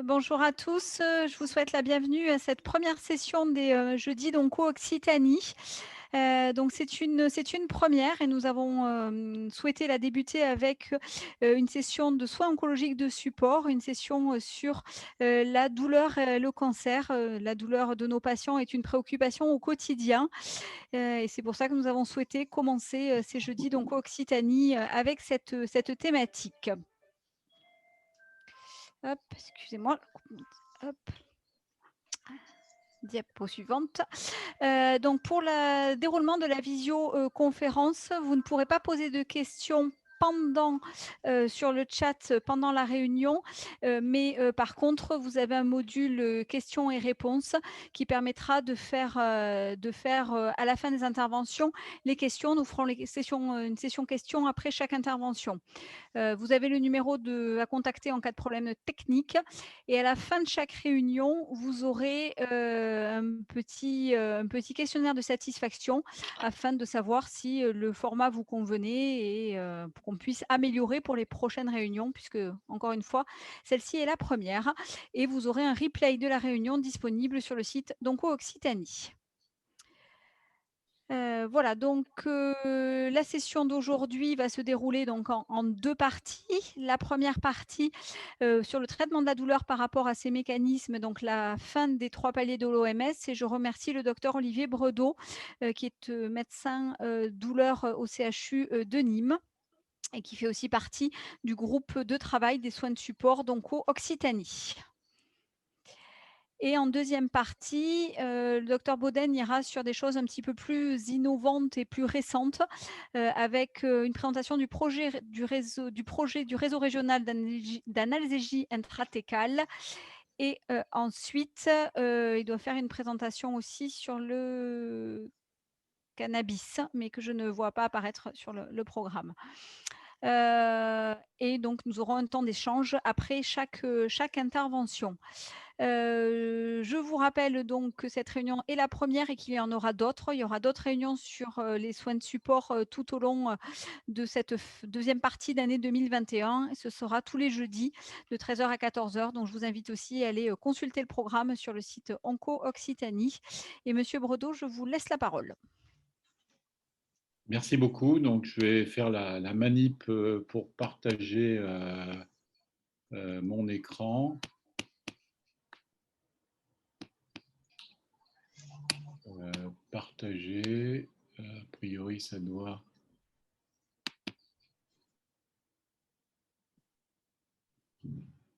Bonjour à tous, je vous souhaite la bienvenue à cette première session des, jeudis d'Onco-Occitanie. Donc c'est une première et nous avons, souhaité la débuter avec, une session de soins oncologiques de support, une session, sur, la douleur et le cancer. La douleur de nos patients est une préoccupation au quotidien, et c'est pour ça que nous avons souhaité commencer, ces jeudis d'Onco-Occitanie, avec cette thématique. Hop, excusez-moi. Hop. Diapo suivante. Donc pour le déroulement de la visioconférence, vous ne pourrez pas poser de questions pendant, sur le chat pendant la réunion, mais par contre, vous avez un module, questions et réponses qui permettra de faire, à la fin des interventions, les questions. Nous ferons une session questions après chaque intervention. Vous avez le numéro à contacter en cas de problème technique et à la fin de chaque réunion, vous aurez, un petit questionnaire de satisfaction afin de savoir si, le format vous convenait et pour qu'on puisse améliorer pour les prochaines réunions puisque, encore une fois, celle-ci est la première et vous aurez un replay de la réunion disponible sur le site d'Onco Occitanie. Voilà, donc la session d'aujourd'hui va se dérouler donc en 2 parties. La première partie, sur le traitement de la douleur par rapport à ces mécanismes, donc la fin des 3 paliers de l'OMS et je remercie le docteur Olivier Bredeau, qui est, médecin, douleur, au CHU, de Nîmes et qui fait aussi partie du groupe de travail des soins de support d'Onco Occitanie. Et en deuxième partie, le docteur Baudin ira sur des choses un petit peu plus innovantes et plus récentes, avec, une présentation du projet du réseau régional d'analgésie intrathecale et ensuite, il doit faire une présentation aussi sur le cannabis, mais que je ne vois pas apparaître sur le programme. Et donc nous aurons un temps d'échange après chaque intervention. Je vous rappelle donc que cette réunion est la première et qu'il y en aura d'autres. Il y aura d'autres réunions sur, les soins de support, tout au long, de cette deuxième partie d'année 2021. Ce sera tous les jeudis de 13h à 14h. Donc je vous invite aussi à aller, consulter le programme sur le site Onco Occitanie et monsieur Bredeau, je vous laisse la parole. Merci beaucoup. Donc, je vais faire la manip pour partager mon écran. Partager. A priori, ça doit.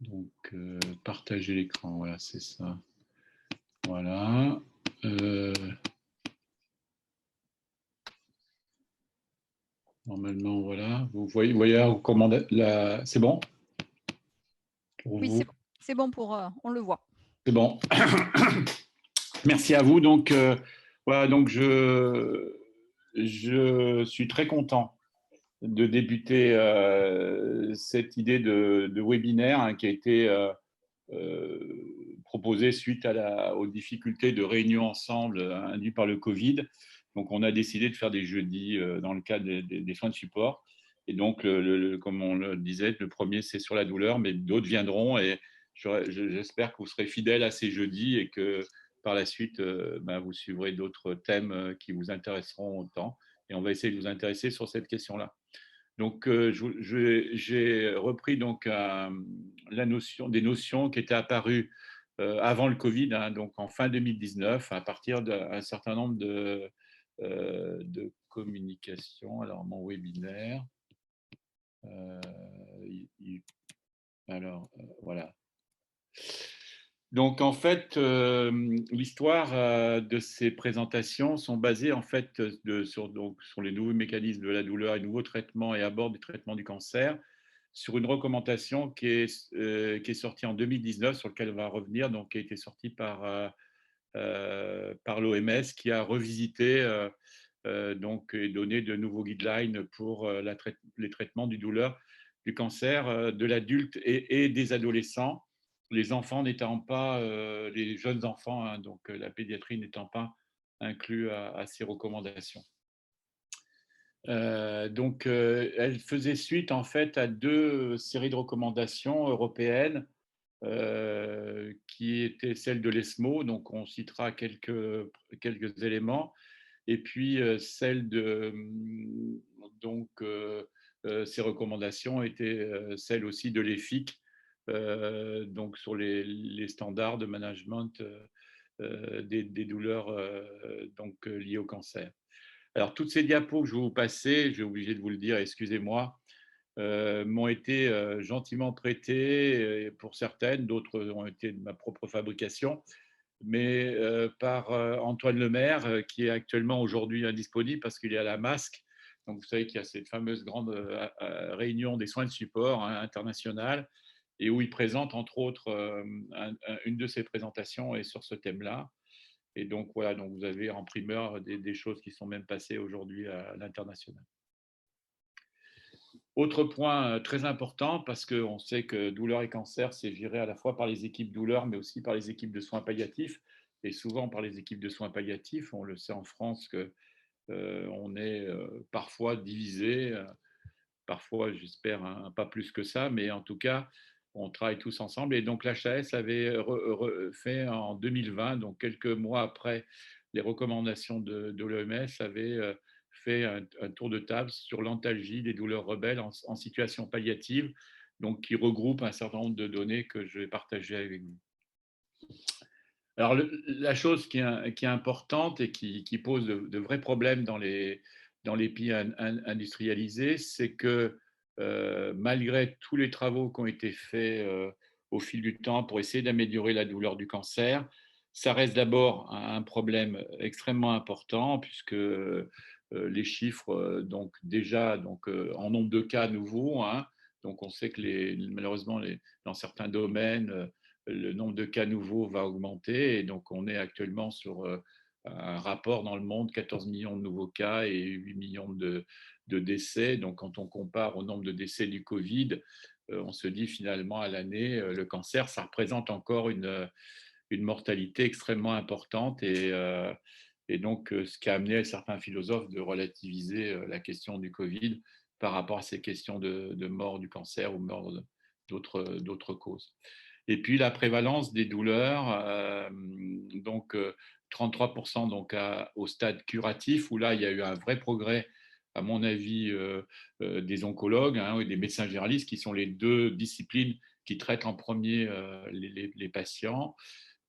Donc, partager l'écran. Voilà, c'est ça. Voilà. Normalement, voilà. Vous voyez comment c'est bon pour Oui, vous? c'est bon pour, on le voit. C'est bon. Merci à vous. Donc, voilà, donc je suis très content de débuter cette idée de webinaire qui a été proposée suite aux difficultés de réunion ensemble induites par le Covid. Donc, on a décidé de faire des jeudis dans le cadre des soins de support. Et donc, comme on le disait, le premier, c'est sur la douleur, mais d'autres viendront et j'espère que vous serez fidèles à ces jeudis et que par la suite, vous suivrez d'autres thèmes qui vous intéresseront autant. Et on va essayer de vous intéresser sur cette question-là. Donc, j'ai repris donc des notions qui étaient apparues avant le Covid, donc en fin 2019, à partir d'un certain nombre de communications. Alors, mon webinaire. Voilà. Donc, en fait, l'histoire de ces présentations sont basées en fait sur les nouveaux mécanismes de la douleur et nouveaux traitements et abords du traitement du cancer, sur une recommandation qui est sortie en 2019, sur laquelle on va revenir, donc qui a été sortie par l'OMS, qui a revisité donc, et donné de nouveaux guidelines pour les traitements du douleur du cancer de l'adulte et des adolescents, les enfants n'étant pas, les jeunes enfants, donc la pédiatrie n'étant pas inclus à ces recommandations. Donc, elle faisait suite en fait à 2 séries de recommandations européennes qui était celle de l'ESMO, donc on citera quelques éléments, et puis celle de donc ces recommandations étaient celles aussi de l'EFIC, donc sur les standards de management des douleurs liées au cancer. Alors toutes ces diapos que je vais vous passer, j'ai oublié de vous le dire, excusez-moi, m'ont été gentiment prêtées pour certaines, d'autres ont été de ma propre fabrication, mais par Antoine Lemaire, qui est actuellement aujourd'hui indisponible parce qu'il est à la Masque. Donc vous savez qu'il y a cette fameuse grande réunion des soins de support, hein, internationale, et où il présente entre autres une de ses présentations est sur ce thème-là. Et donc voilà, donc vous avez en primeur des choses qui sont même passées aujourd'hui à l'international. Autre point très important, parce qu'on sait que douleur et cancer, c'est géré à la fois par les équipes douleur, mais aussi par les équipes de soins palliatifs, et souvent par les équipes de soins palliatifs. On le sait en France que on est parfois divisé, parfois, j'espère, hein, pas plus que ça, mais en tout cas, on travaille tous ensemble. Et donc l'HAS avait fait en 2020, donc quelques mois après les recommandations de l'OMS, avait fait un tour de table sur l'antalgie des douleurs rebelles en situation palliative, donc qui regroupe un certain nombre de données que je vais partager avec vous. Alors, la chose qui est importante et qui pose de vrais problèmes dans les pays industrialisés, c'est que malgré tous les travaux qui ont été faits au fil du temps pour essayer d'améliorer la douleur du cancer, ça reste d'abord un problème extrêmement important puisque les chiffres, donc déjà en nombre de cas nouveaux, hein, donc on sait que malheureusement dans certains domaines, le nombre de cas nouveaux va augmenter. Et donc, on est actuellement sur un rapport dans le monde, 14 millions de nouveaux cas et 8 millions de décès. Donc, quand on compare au nombre de décès du Covid, on se dit finalement à l'année, le cancer, ça représente encore une mortalité extrêmement importante. Et donc, ce qui a amené certains philosophes de relativiser la question du Covid par rapport à ces questions de mort du cancer ou mort d'autres causes. Et puis la prévalence des douleurs, donc 33% donc au stade curatif, où là, il y a eu un vrai progrès, à mon avis, des oncologues, hein, et des médecins généralistes, qui sont les deux disciplines qui traitent en premier les patients.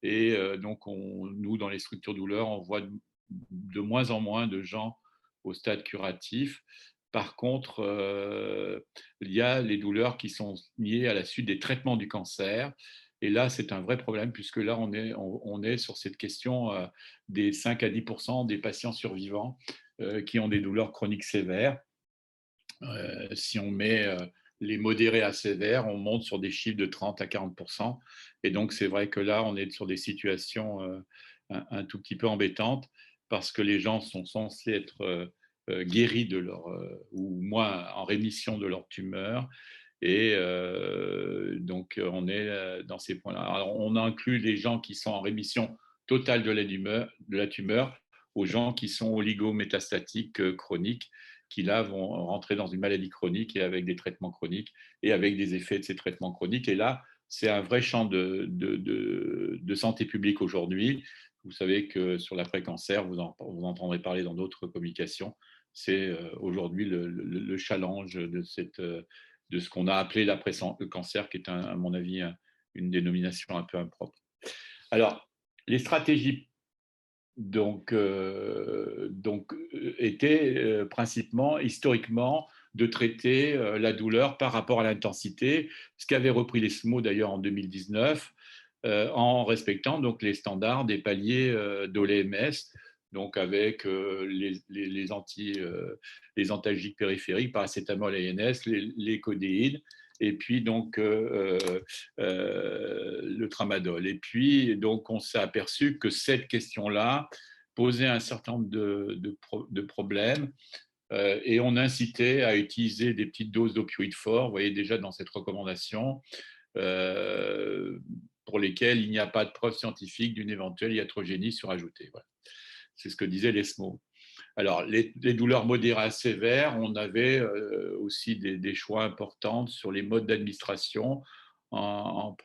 Et donc, nous, dans les structures douleurs, on voit de moins en moins de gens au stade curatif. Par contre, il y a les douleurs qui sont liées à la suite des traitements du cancer. Et là, c'est un vrai problème, puisque là, on est sur cette question des 5 à 10% des patients survivants qui ont des douleurs chroniques sévères. Si on met les modérés à sévères, on monte sur des chiffres de 30 à 40%. Et donc, c'est vrai que là, on est sur des situations un tout petit peu embêtantes parce que les gens sont censés être guéris de leur, ou moins en rémission de leur tumeur. Et donc, on est dans ces points-là. Alors, on inclut les gens qui sont en rémission totale de la tumeur aux gens qui sont oligométastatiques chroniques, qui là vont rentrer dans une maladie chronique et avec des traitements chroniques et avec des effets de ces traitements chroniques. Et là, c'est un vrai champ de santé publique aujourd'hui. Vous savez que sur l'après-cancer, vous entendrez parler dans d'autres communications. C'est aujourd'hui le challenge de ce qu'on a appelé l'après-cancer, qui est, à mon avis, une dénomination un peu impropre. Alors, les stratégies était principalement, historiquement, de traiter la douleur par rapport à l'intensité, ce qu'avait repris l'ESMO d'ailleurs en 2019, en respectant donc les standards des paliers de l'OMS, donc avec les antalgiques périphériques, paracétamol et ANS, les codéines, et puis donc le tramadol. Et puis donc on s'est aperçu que cette question-là posait un certain nombre de problèmes, et on incitait à utiliser des petites doses d'opioïdes forts, vous voyez déjà dans cette recommandation, pour lesquelles il n'y a pas de preuve scientifique d'une éventuelle iatrogénie surajoutée. Voilà. C'est ce que disait l'ESMO. Alors, les douleurs modérées à sévères, on avait aussi des choix importants sur les modes d'administration en,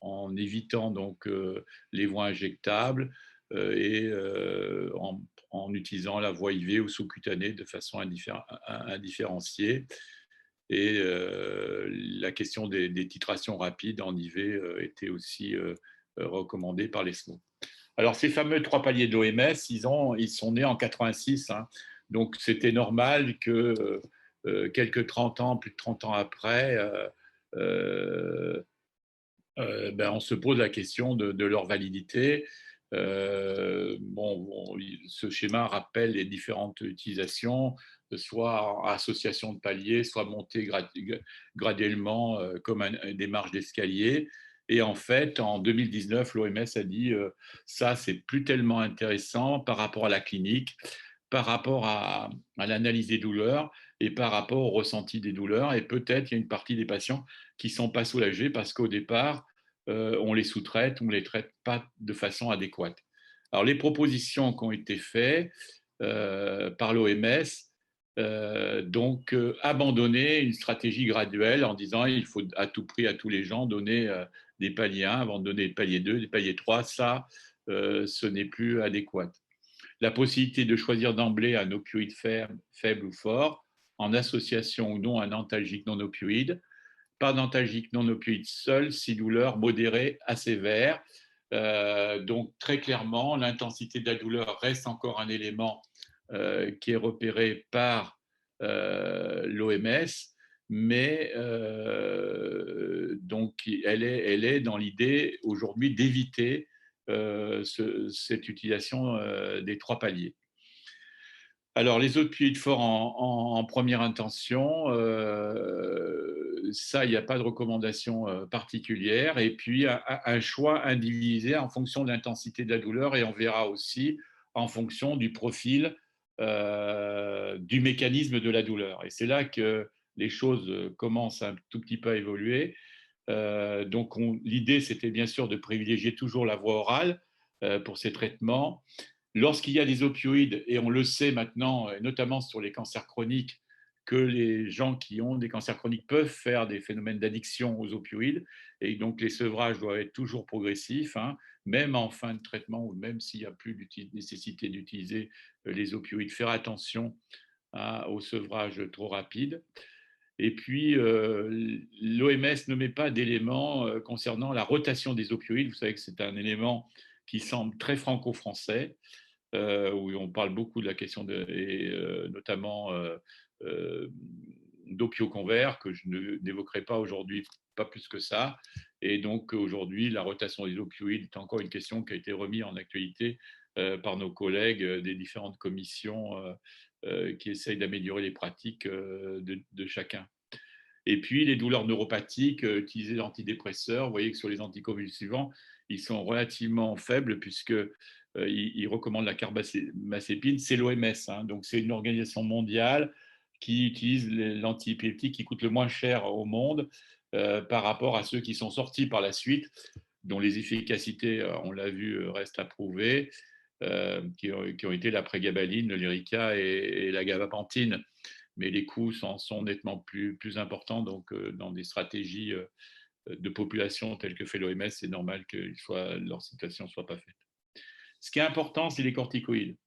en évitant donc les voies injectables et en utilisant la voie IV ou sous-cutanée de façon indifférenciée. Et la question des titrations rapides en IV était aussi recommandée par l'ESMO. Alors, ces fameux 3 paliers de l'OMS, ils sont nés en 86, hein, donc c'était normal que quelques 30 ans, plus de 30 ans après, euh, ben, on se pose la question de leur validité. Ce schéma rappelle les différentes utilisations, soit en association de paliers, soit montée graduellement comme des marches d'escalier. Et en fait, en 2019, l'OMS a dit ça, c'est plus tellement intéressant par rapport à la clinique, par rapport à l'analyse des douleurs et par rapport au ressenti des douleurs. Et peut-être il y a une partie des patients qui ne sont pas soulagés parce qu'au départ, on les sous-traite, on ne les traite pas de façon adéquate. Alors, les propositions qui ont été faites par l'OMS, donc abandonner une stratégie graduelle en disant il faut à tout prix à tous les gens donner des paliers 1 avant de donner des paliers 2, des paliers 3, ça, ce n'est plus adéquat. La possibilité de choisir d'emblée un opioïde faible ou fort, en association ou non à un antalgique non opioïde, pas d'antalgique non opioïde seul, si douleur modérée à sévère. Donc très clairement, l'intensité de la douleur reste encore un élément qui est repéré par l'OMS, mais donc elle est dans l'idée aujourd'hui d'éviter cette utilisation des 3 paliers. Alors, les opioïdes forts en première intention, ça, il n'y a pas de recommandation particulière. Et puis, un choix individualisé en fonction de l'intensité de la douleur et on verra aussi en fonction du profil du mécanisme de la douleur. Et c'est là que les choses commencent un tout petit peu à évoluer. Donc, l'idée, c'était bien sûr de privilégier toujours la voie orale pour ces traitements. Lorsqu'il y a des opioïdes, et on le sait maintenant, notamment sur les cancers chroniques, que les gens qui ont des cancers chroniques peuvent faire des phénomènes d'addiction aux opioïdes, et donc les sevrages doivent être toujours progressifs, hein, même en fin de traitement ou même s'il n'y a plus de nécessité d'utiliser les opioïdes, faire attention au sevrage trop rapide. Et puis, l'OMS ne met pas d'éléments concernant la rotation des opioïdes. Vous savez que c'est un élément qui semble très franco-français où on parle beaucoup de la question et notamment d'opioconvers, que je n'évoquerai pas aujourd'hui, pas plus que ça. Et donc aujourd'hui, la rotation des opioïdes est encore une question qui a été remise en actualité par nos collègues des différentes commissions qui essayent d'améliorer les pratiques de chacun. Et puis, les douleurs neuropathiques, utiliser l'antidépresseur, vous voyez que sur les anticonvulsivants, ils sont relativement faibles puisque ils recommandent la carbamazépine, c'est l'OMS, hein, donc c'est une organisation mondiale qui utilise l'antiépileptique qui coûte le moins cher au monde par rapport à ceux qui sont sortis par la suite, dont les efficacités, on l'a vu, restent à prouver, qui ont été la prégabaline, le Lyrica et la gabapentine, mais les coûts sont nettement plus importants. Donc, dans des stratégies de population telles que fait l'OMS, c'est normal que leur situation ne soit pas faite. Ce qui est important, c'est les corticoïdes.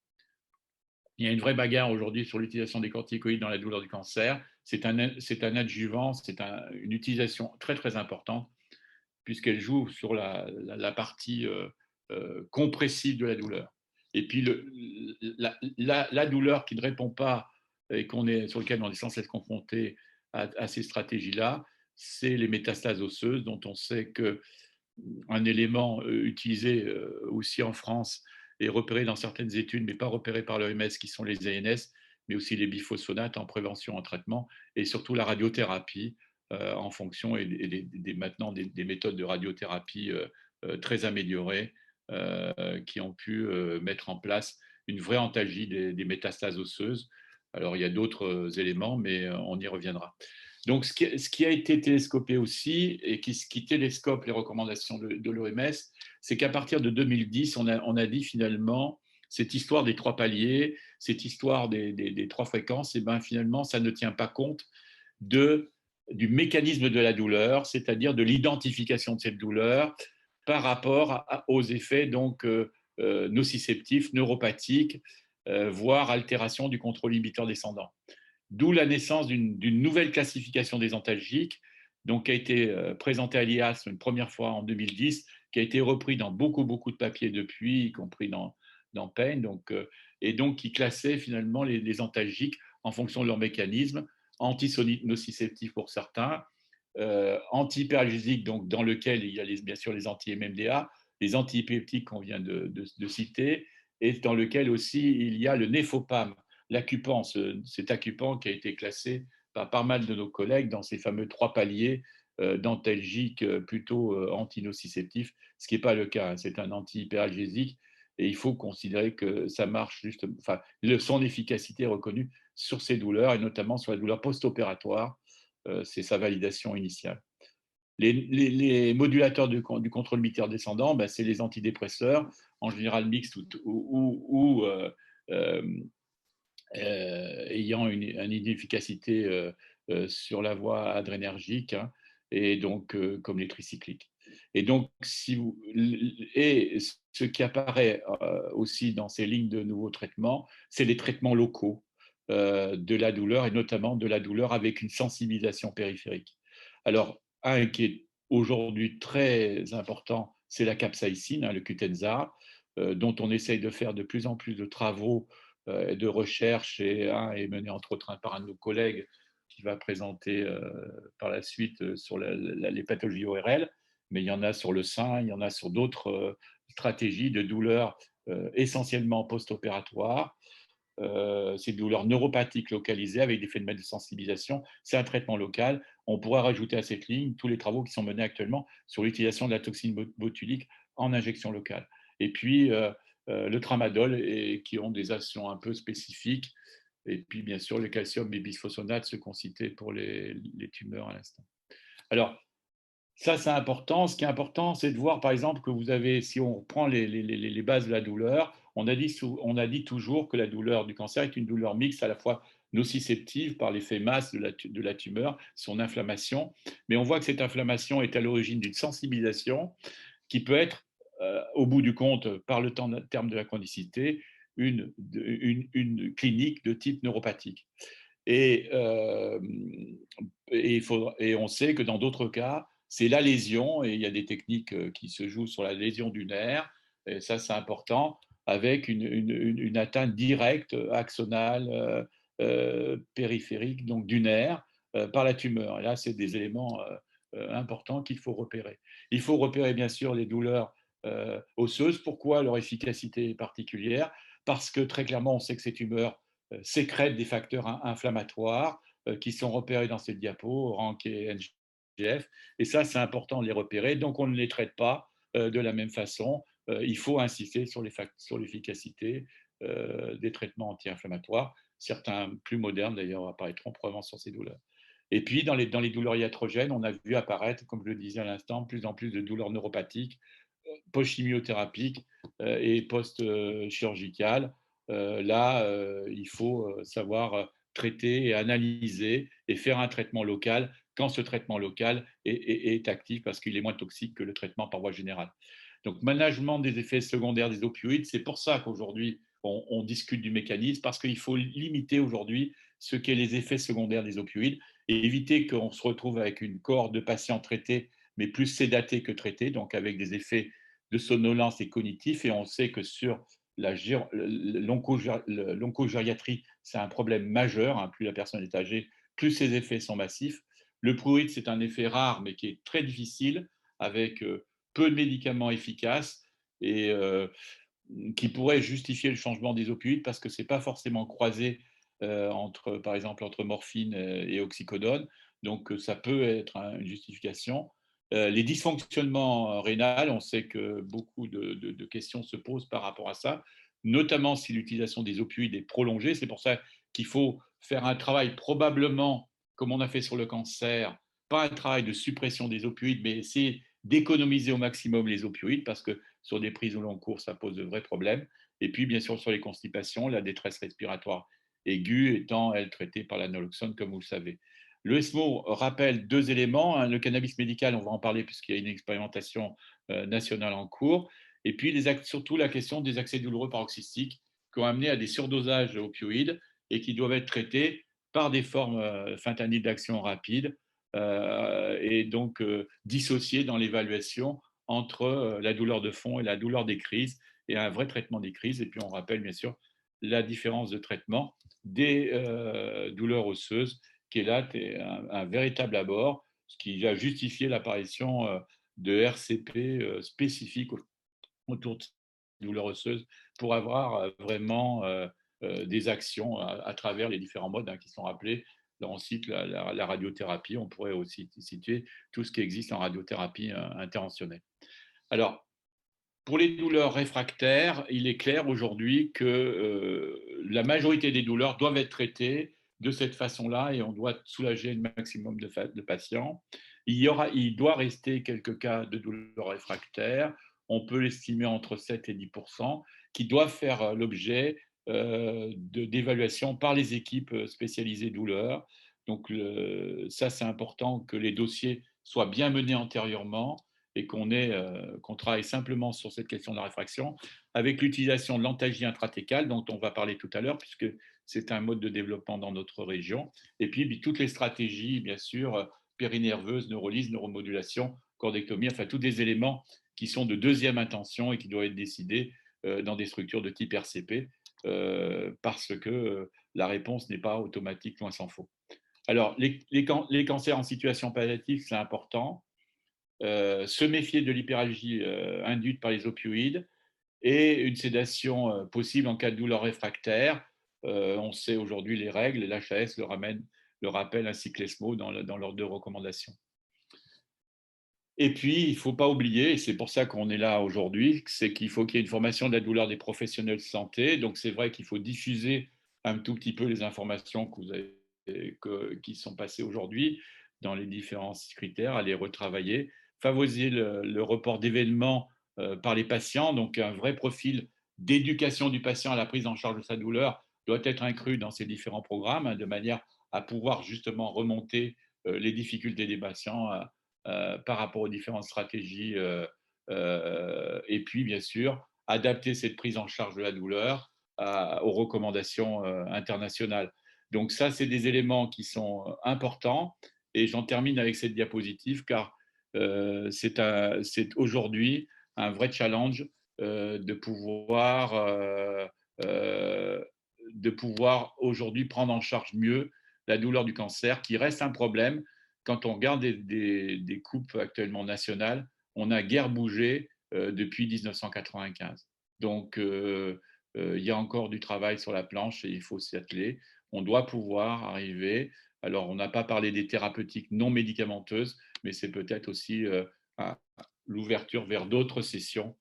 Il y a une vraie bagarre aujourd'hui sur l'utilisation des corticoïdes dans la douleur du cancer. C'est un adjuvant, c'est une utilisation très, très importante, puisqu'elle joue sur la partie compressive de la douleur. Et puis, la douleur qui ne répond pas et sur lequel on est sans cesse confronté à ces stratégies-là, c'est les métastases osseuses, dont on sait qu'un élément utilisé aussi en France et repéré dans certaines études, mais pas repéré par l'OMS, qui sont les ANS, mais aussi les biphosphonates en prévention, en traitement, et surtout la radiothérapie en fonction maintenant des méthodes de radiothérapie très améliorées qui ont pu mettre en place une vraie antalgie des métastases osseuses. Alors, il y a d'autres éléments, mais on y reviendra. Donc, ce qui a été télescopé aussi, et qui télescope les recommandations de l'OMS, c'est qu'à partir de 2010, on a dit finalement, cette histoire des 3 paliers, cette histoire des 3 fréquences, et ben finalement, ça ne tient pas compte de du mécanisme de la douleur, c'est-à-dire de l'identification de cette douleur par rapport aux effets donc nociceptifs, neuropathiques, voire altération du contrôle inhibiteur descendant. D'où la naissance d'une nouvelle classification des antalgiques, donc qui a été présentée à l'IAS une première fois en 2010, qui a été repris dans beaucoup de papiers depuis, y compris dans Pain, donc, et donc qui classait finalement les antalgiques en fonction de leur mécanisme, antinociceptifs pour certains, antihyperalgésiques, donc dans lequel il y a bien sûr les anti-MMDA, les antipeptiques qu'on vient de citer, et dans lequel aussi il y a le néfopam, l'accupant, cet accupant qui a été classé par pas mal de nos collègues dans ces fameux 3 paliers d'antalgiques plutôt antinociceptifs, ce qui n'est pas le cas. C'est un antihyperalgésique et il faut considérer que ça marche juste, enfin, son efficacité est reconnue sur ces douleurs et notamment sur la douleur post-opératoire. C'est sa validation initiale. Les modulateurs du contrôle militaire descendant, ben, c'est les antidépresseurs, en général mixtes ou ayant une efficacité sur la voie adrénergique, hein, et donc comme les tricycliques. Et donc, et ce qui apparaît aussi dans ces lignes de nouveaux traitements, c'est les traitements locaux de la douleur et notamment de la douleur avec une sensibilisation périphérique. Alors, un qui est aujourd'hui très important, c'est la capsaïcine, hein, le Qutenza, dont on essaye de faire de plus en plus de travaux de recherche et un est mené entre autres par un de nos collègues qui va présenter par la suite sur les pathologies ORL, mais il y en a sur le sein, il y en a sur d'autres stratégies de douleurs essentiellement post-opératoires. Ces douleurs neuropathiques localisées avec des phénomènes de sensibilisation, c'est un traitement local. On pourra rajouter à cette ligne tous les travaux qui sont menés actuellement sur l'utilisation de la toxine botulique en injection locale. Et puis, le tramadol, et qui ont des actions un peu spécifiques. Et puis, bien sûr, le calcium et bisphosphonates, ceux qu'on citait pour les tumeurs à l'instant. Alors, ça, c'est important. Ce qui est important, c'est de voir, par exemple, que vous avez, si on reprend les bases de la douleur, on a dit toujours que la douleur du cancer est une douleur mixte, à la fois nociceptive par l'effet masse de la tumeur, son inflammation, mais on voit que cette inflammation est à l'origine d'une sensibilisation qui peut être, au bout du compte, par le terme de la chronicité, une clinique de type neuropathique. Et, et on sait que dans d'autres cas, c'est la lésion, et il y a des techniques qui se jouent sur la lésion du nerf, et ça c'est important, avec une atteinte directe, axonale, périphérique, donc du nerf, par la tumeur. Et là, c'est des éléments importants qu'il faut repérer. Il faut repérer bien sûr les douleurs osseuses. Pourquoi leur efficacité est particulière? Parce que très clairement, on sait que ces tumeurs sécrètent des facteurs inflammatoires qui sont repérés dans cette diapo, RANK et NGF. Et ça, c'est important de les repérer. Donc, on ne les traite pas de la même façon. Il faut insister sur l'efficacité des traitements anti-inflammatoires. Certains plus modernes, d'ailleurs, apparaîtront probablement sur ces douleurs. Et puis, dans les douleurs iatrogènes, on a vu apparaître, comme je le disais à l'instant, plus en plus de douleurs neuropathiques, post-chimiothérapiques et post-chirurgicales. Là, il faut savoir traiter et analyser et faire un traitement local quand ce traitement local est actif parce qu'il est moins toxique que le traitement par voie générale. Donc, management des effets secondaires des opioïdes, c'est pour ça qu'aujourd'hui, on discute du mécanisme, parce qu'il faut limiter aujourd'hui ce qu'est les effets secondaires des opioïdes et éviter qu'on se retrouve avec une cohorte de patients traités, mais plus sédatés que traités, donc avec des effets de somnolence et cognitifs. Et on sait que sur l'oncogériatrie, c'est un problème majeur. Hein, plus la personne est âgée, plus ses effets sont massifs. Le prurit, c'est un effet rare, mais qui est très difficile, avec peu de médicaments efficaces et qui pourrait justifier le changement des opioïdes parce que ce n'est pas forcément croisé par exemple, entre morphine et oxycodone. Donc, ça peut être une justification. Les dysfonctionnements rénaux, on sait que beaucoup de questions se posent par rapport à ça, notamment si l'utilisation des opioïdes est prolongée. C'est pour ça qu'il faut faire un travail probablement, comme on a fait sur le cancer, pas un travail de suppression des opioïdes, mais essayer d'économiser au maximum les opioïdes, parce que sur des prises au long cours, ça pose de vrais problèmes. Et puis, bien sûr, sur les constipations, la détresse respiratoire aiguë étant, elle, traitée par la naloxone, comme vous le savez. Le ESMO rappelle deux éléments, hein, le cannabis médical, on va en parler puisqu'il y a une expérimentation nationale en cours, et puis surtout la question des accès douloureux paroxystiques qui ont amené à des surdosages opioïdes et qui doivent être traités par des formes fentanyl d'action rapide et donc dissociés dans l'évaluation entre la douleur de fond et la douleur des crises et un vrai traitement des crises. Et puis on rappelle bien sûr la différence de traitement des douleurs osseuses qui est là un véritable abord, ce qui a justifié l'apparition de RCP spécifiques autour de douleurs osseuses pour avoir vraiment des actions à travers les différents modes qui sont rappelés. Là, on cite la radiothérapie, on pourrait aussi situer tout ce qui existe en radiothérapie interventionnelle. Alors, pour les douleurs réfractaires, il est clair aujourd'hui que la majorité des douleurs doivent être traitées de cette façon-là et on doit soulager le maximum de patients. Il doit rester quelques cas de douleurs réfractaires, on peut l'estimer entre 7 et 10 qui doivent faire l'objet d'évaluation par les équipes spécialisées douleurs. Donc ça, c'est important que les dossiers soient bien menés antérieurement et qu'on travaille simplement sur cette question de la réfraction avec l'utilisation de l'antalgie intratécale dont on va parler tout à l'heure puisque c'est un mode de développement dans notre région. Et puis toutes les stratégies, bien sûr, périnerveuses, neurolyse, neuromodulation, cordectomie, enfin tous des éléments qui sont de deuxième intention et qui doivent être décidés dans des structures de type RCP parce que la réponse n'est pas automatique, loin s'en faut. Alors, les cancers en situation palliative, c'est important. Se méfier de l'hyperalgie induite par les opioïdes et une sédation possible en cas de douleur réfractaire. On sait aujourd'hui les règles, l'HAS le rappelle ainsi que l'ESMO dans l'ordre de recommandation. Et puis, il ne faut pas oublier, et c'est pour ça qu'on est là aujourd'hui, c'est qu'il faut qu'il y ait une formation de la douleur des professionnels de santé. Donc, c'est vrai qu'il faut diffuser un tout petit peu les informations qui sont passées aujourd'hui dans les différents critères, à les retravailler, favoriser le report d'événements par les patients. Donc, un vrai profil d'éducation du patient à la prise en charge de sa douleur doit être inclus dans ces différents programmes, de manière à pouvoir justement remonter les difficultés des patients par rapport aux différentes stratégies. Et puis, bien sûr, adapter cette prise en charge de la douleur aux recommandations internationales. Donc ça, c'est des éléments qui sont importants. Et j'en termine avec cette diapositive, car c'est aujourd'hui un vrai challenge de pouvoir aujourd'hui prendre en charge mieux la douleur du cancer, qui reste un problème. Quand on regarde des coupes actuellement nationales, on n'a guère bougé depuis 1995. Donc, il y a encore du travail sur la planche et il faut s'y atteler. On doit pouvoir arriver. Alors, on n'a pas parlé des thérapeutiques non médicamenteuses, mais c'est peut-être aussi l'ouverture vers d'autres sessions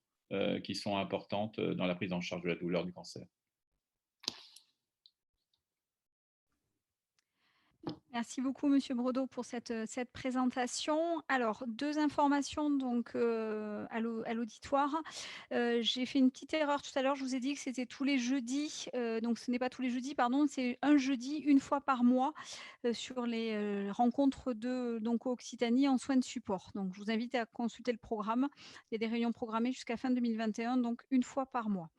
qui sont importantes dans la prise en charge de la douleur du cancer. Merci beaucoup, Monsieur Bredeau, pour cette présentation. Alors, deux informations donc, à l'auditoire. J'ai fait une petite erreur tout à l'heure. Je vous ai dit que c'était tous les jeudis. Donc, ce n'est pas tous les jeudis, pardon. C'est un jeudi, une fois par mois, sur les rencontres donc, Occitanie en soins de support. Donc, je vous invite à consulter le programme. Il y a des réunions programmées jusqu'à fin 2021, donc une fois par mois.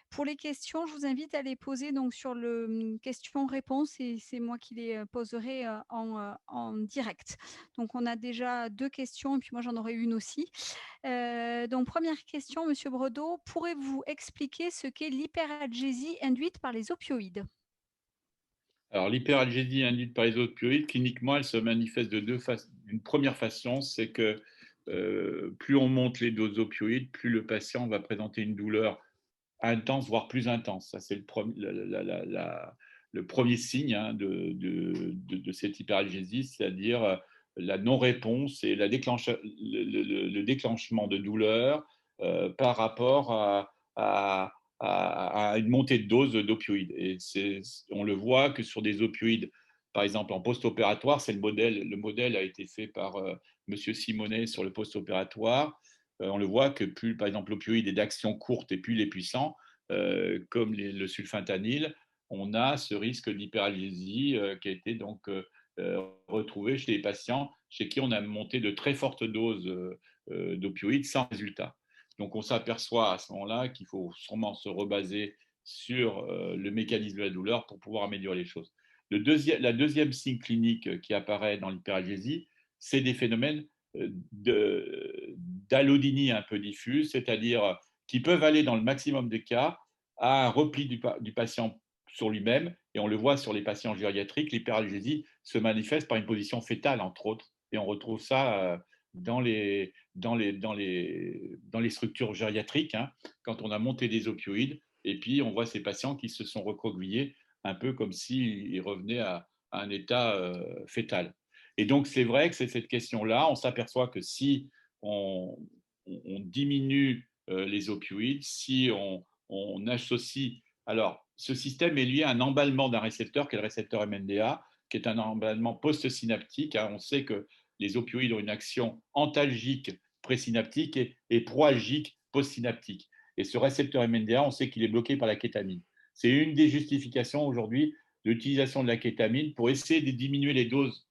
Pour les questions, je vous invite à les poser donc sur le questions-réponses et c'est moi qui les poserai en direct. Donc, on a déjà deux questions et puis moi, j'en aurai une aussi. Donc, première question, Monsieur Bredeau, pourrez-vous expliquer ce qu'est l'hyperalgésie induite par les opioïdes? Alors, l'hyperalgésie induite par les opioïdes, cliniquement, elle se manifeste d'une première façon, c'est que plus on monte les doses d'opioïdes, plus le patient va présenter une douleur intense, voire plus intense. Ça, c'est le premier signe de cette hyperalgésie, c'est-à-dire la non-réponse et le déclenchement de douleur par rapport à une montée de dose d'opioïdes. Et on le voit que sur des opioïdes, par exemple en post-opératoire, le modèle a été fait par Monsieur Simonet sur le post-opératoire. On le voit que plus, par exemple, l'opioïde est d'action courte et plus il est puissant, comme le sulfentanyl, on a ce risque d'hyperalgésie qui a été donc retrouvés chez les patients chez qui on a monté de très fortes doses d'opioïdes sans résultat. Donc on s'aperçoit à ce moment-là qu'il faut sûrement se rebaser sur le mécanisme de la douleur pour pouvoir améliorer les choses. La deuxième signe clinique qui apparaît dans l'hyperalgésie, c'est des phénomènes d'allodynie un peu diffuse, c'est-à-dire qui peuvent aller dans le maximum des cas à un repli du patient sur lui-même, et on le voit sur les patients gériatriques, l'hyperalgésie se manifeste par une position fétale, entre autres, et on retrouve ça dans les structures gériatriques, hein, quand on a monté des opioïdes, et puis on voit ces patients qui se sont recroquevillés, un peu comme s'ils revenaient à un état fétal. Et donc, c'est vrai que c'est cette question-là. On s'aperçoit que si on, on diminue les opioïdes, si on associe. Alors, ce système est lié à un emballement d'un récepteur, qui est le récepteur MNDA, qui est un emballement postsynaptique. On sait que les opioïdes ont une action antalgique présynaptique et proalgique postsynaptique. Et ce récepteur MNDA, on sait qu'il est bloqué par la kétamine. C'est une des justifications aujourd'hui de l'utilisation de la kétamine pour essayer de diminuer les doses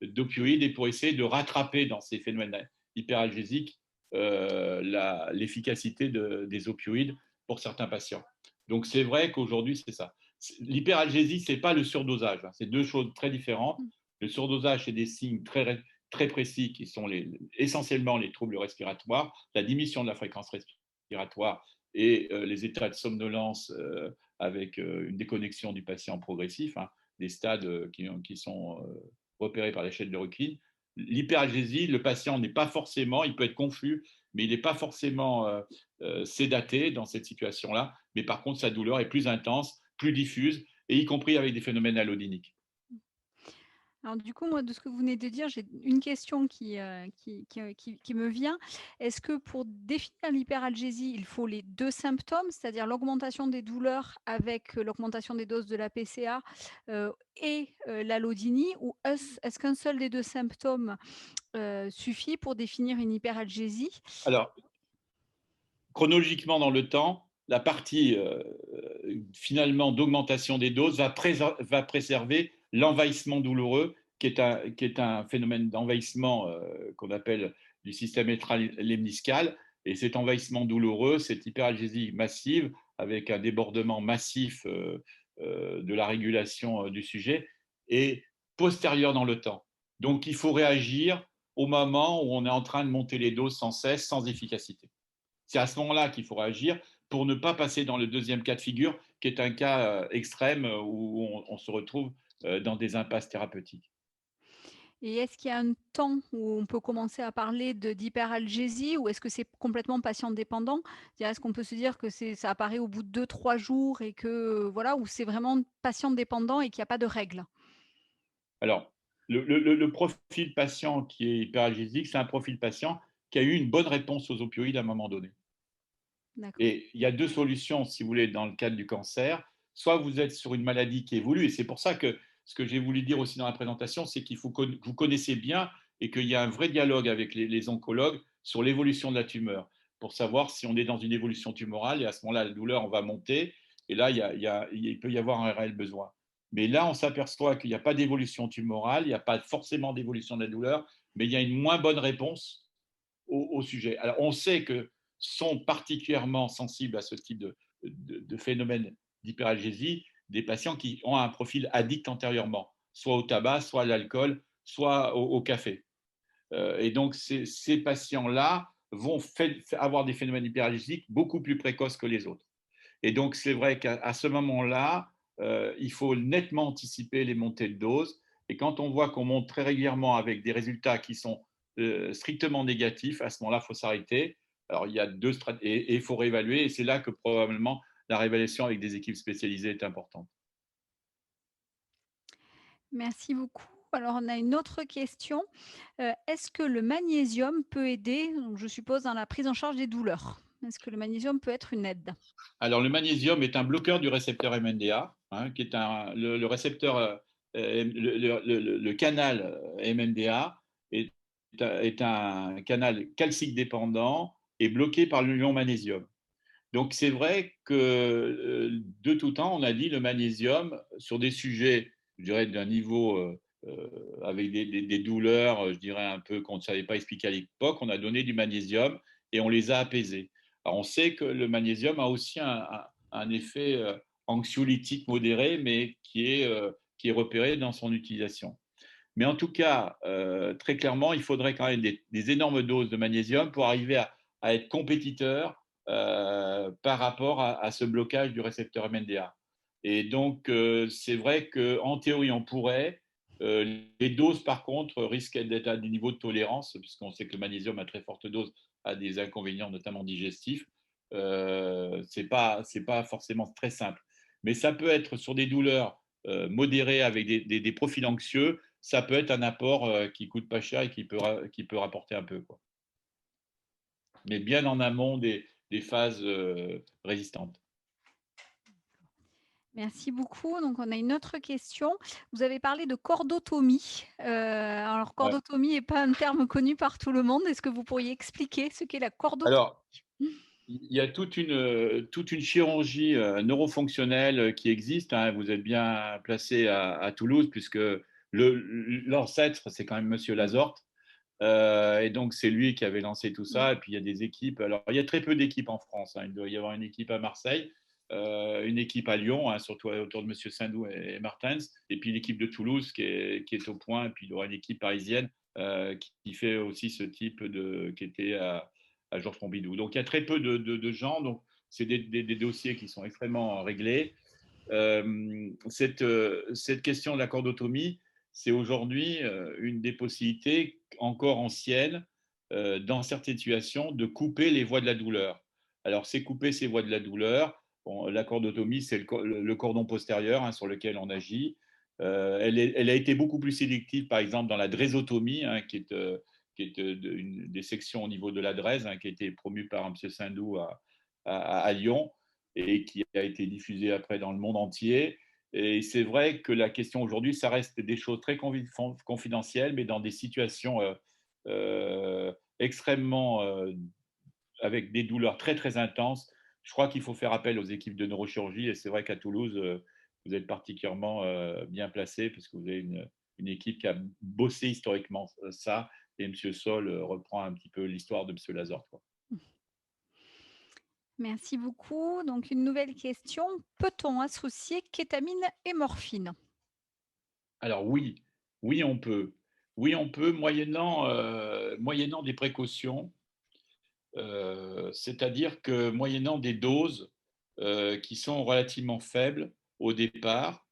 d'opioïdes et pour essayer de rattraper dans ces phénomènes hyperalgésiques l'efficacité des opioïdes pour certains patients. Donc c'est vrai qu'aujourd'hui, c'est ça. L'hyperalgésie, ce n'est pas le surdosage, hein. C'est deux choses très différentes. Le surdosage, c'est des signes très précis qui sont essentiellement les troubles respiratoires, la diminution de la fréquence respiratoire et les états de somnolence avec une déconnexion du patient progressif, hein, des stades qui sont repérés par l'échelle de Rukin. L'hyperalgésie, le patient n'est pas forcément, il peut être confus, mais il n'est pas forcément sédaté dans cette situation-là. Mais par contre, sa douleur est plus intense, plus diffuse, et y compris avec des phénomènes allodyniques. Alors du coup, moi, de ce que vous venez de dire, j'ai une question qui me vient. Est-ce que pour définir l'hyperalgésie, il faut les 2 symptômes, c'est-à-dire l'augmentation des douleurs avec, l'augmentation des doses de la PCA, l'allodynie, ou est-ce qu'un seul des 2 symptômes, suffit pour définir une hyperalgésie? Alors, chronologiquement dans le temps, la partie finalement d'augmentation des doses va préserver l'envahissement douloureux, qui est un phénomène d'envahissement qu'on appelle du système lemniscal. Et cet envahissement douloureux, cette hyperalgésie massive, avec un débordement massif de la régulation du sujet, est postérieure dans le temps. Donc il faut réagir au moment où on est en train de monter les doses sans cesse, sans efficacité. C'est à ce moment-là qu'il faut réagir pour ne pas passer dans le deuxième cas de figure, qui est un cas extrême où on se retrouve dans des impasses thérapeutiques. Et est-ce qu'il y a un temps où on peut commencer à parler d'hyperalgésie, ou est-ce que c'est complètement patient dépendant? C'est-à-dire, est-ce qu'on peut se dire que ça apparaît au bout de 2-3 jours et que, voilà, ou c'est vraiment patient dépendant et qu'il n'y a pas de règle? Alors, le profil patient qui est hyperalgésique, c'est un profil patient qui a eu une bonne réponse aux opioïdes à un moment donné. D'accord. Et il y a deux solutions, si vous voulez, dans le cadre du cancer. Soit vous êtes sur une maladie qui évolue, et c'est pour ça que ce que j'ai voulu dire aussi dans la présentation, c'est qu'il faut que vous connaissez bien et qu'il y a un vrai dialogue avec les oncologues sur l'évolution de la tumeur, pour savoir si on est dans une évolution tumorale, et à ce moment-là, la douleur, on va monter, et là, il peut y avoir un réel besoin. Mais là, on s'aperçoit qu'il n'y a pas d'évolution tumorale, il n'y a pas forcément d'évolution de la douleur, mais il y a une moins bonne réponse au sujet. Alors, on sait que sont particulièrement sensibles à ce type de phénomène d'hyperalgésie des patients qui ont un profil addict antérieurement, soit au tabac, soit à l'alcool, soit au café. Et donc, ces patients-là vont avoir des phénomènes hyperalgésiques beaucoup plus précoces que les autres. Et donc, c'est vrai qu'à ce moment-là, il faut nettement anticiper les montées de doses. Et quand on voit qu'on monte très régulièrement avec des résultats qui sont strictement négatifs, à ce moment-là, il faut s'arrêter. Alors, il y a deux stratégies et il faut réévaluer. Et c'est là que probablement la réévaluation avec des équipes spécialisées est importante. Merci beaucoup. Alors, on a une autre question. Est-ce que le magnésium peut aider, donc je suppose, dans la prise en charge des douleurs? Est-ce que le magnésium peut être une aide? Alors, le magnésium est un bloqueur du récepteur MNDA, hein, qui est le récepteur, le canal MNDA est, est un canal calcique dépendant et bloqué par l'ion magnésium. Donc, c'est vrai que de tout temps, on a dit le magnésium sur des sujets, je dirais, d'un niveau avec des douleurs, je dirais un peu qu'on ne savait pas expliquer à l'époque, on a donné du magnésium et on les a apaisés. Alors on sait que le magnésium a aussi un effet anxiolytique modéré, mais qui est repéré dans son utilisation. Mais en tout cas, très clairement, il faudrait quand même des énormes doses de magnésium pour arriver à être compétiteur par rapport à ce blocage du récepteur MNDA. Et donc, c'est vrai qu'en théorie, on pourrait. Les doses, par contre, risquent d'être à des niveaux de tolérance, puisqu'on sait que le magnésium à très forte dose a des inconvénients, notamment digestifs. C'est pas forcément très simple. Mais ça peut être sur des douleurs modérées avec des profils anxieux, ça peut être un apport qui coûte pas cher et qui peut rapporter un peu, quoi. Mais bien en amont des phases résistantes. Merci beaucoup. Donc, on a une autre question. Vous avez parlé de cordotomie. Alors, Ouais. cordotomie n'est pas un terme connu par tout le monde. Est-ce que vous pourriez expliquer ce qu'est la cordotomie? Alors, il y a toute une chirurgie neurofonctionnelle qui existe, hein. Vous êtes bien placé à Toulouse, puisque l'ancêtre, c'est quand même Monsieur Lazorte. Et donc, c'est lui qui avait lancé tout ça. Et puis, il y a des équipes. Alors, il y a très peu d'équipes en France, hein. Il doit y avoir une équipe à Marseille, une équipe à Lyon, hein, surtout autour de M. Sindou et Martens. Et puis, l'équipe de Toulouse qui est au point. Et puis, il y aura une équipe parisienne qui fait aussi ce type qui était à Georges Pompidou. Donc, il y a très peu de gens. Donc, c'est des dossiers qui sont extrêmement réglés. Cette question de la cordotomie, c'est aujourd'hui une des possibilités encore anciennes, dans certaines situations, de couper les voies de la douleur. Alors, c'est couper ces voies de la douleur. Bon, la cordotomie, c'est le cordon postérieur, hein, sur lequel on agit. Elle a été beaucoup plus sélective, par exemple, dans la drésotomie, hein, qui est une des sections au niveau de la drèse, hein, qui a été promue par M. Sindou à Lyon et qui a été diffusée après dans le monde entier. Et c'est vrai que la question aujourd'hui, ça reste des choses très confidentielles, mais dans des situations extrêmement avec des douleurs très très intenses. Je crois qu'il faut faire appel aux équipes de neurochirurgie et c'est vrai qu'à Toulouse, vous êtes particulièrement bien placé parce que vous avez une équipe qui a bossé historiquement ça et M. Sol reprend un petit peu l'histoire de M. Lazor, quoi. Merci beaucoup. Donc, une nouvelle question. Peut-on associer kétamine et morphine? Alors oui, oui on peut. Oui on peut, moyennant des précautions. C'est-à-dire que moyennant des doses qui sont relativement faibles au départ.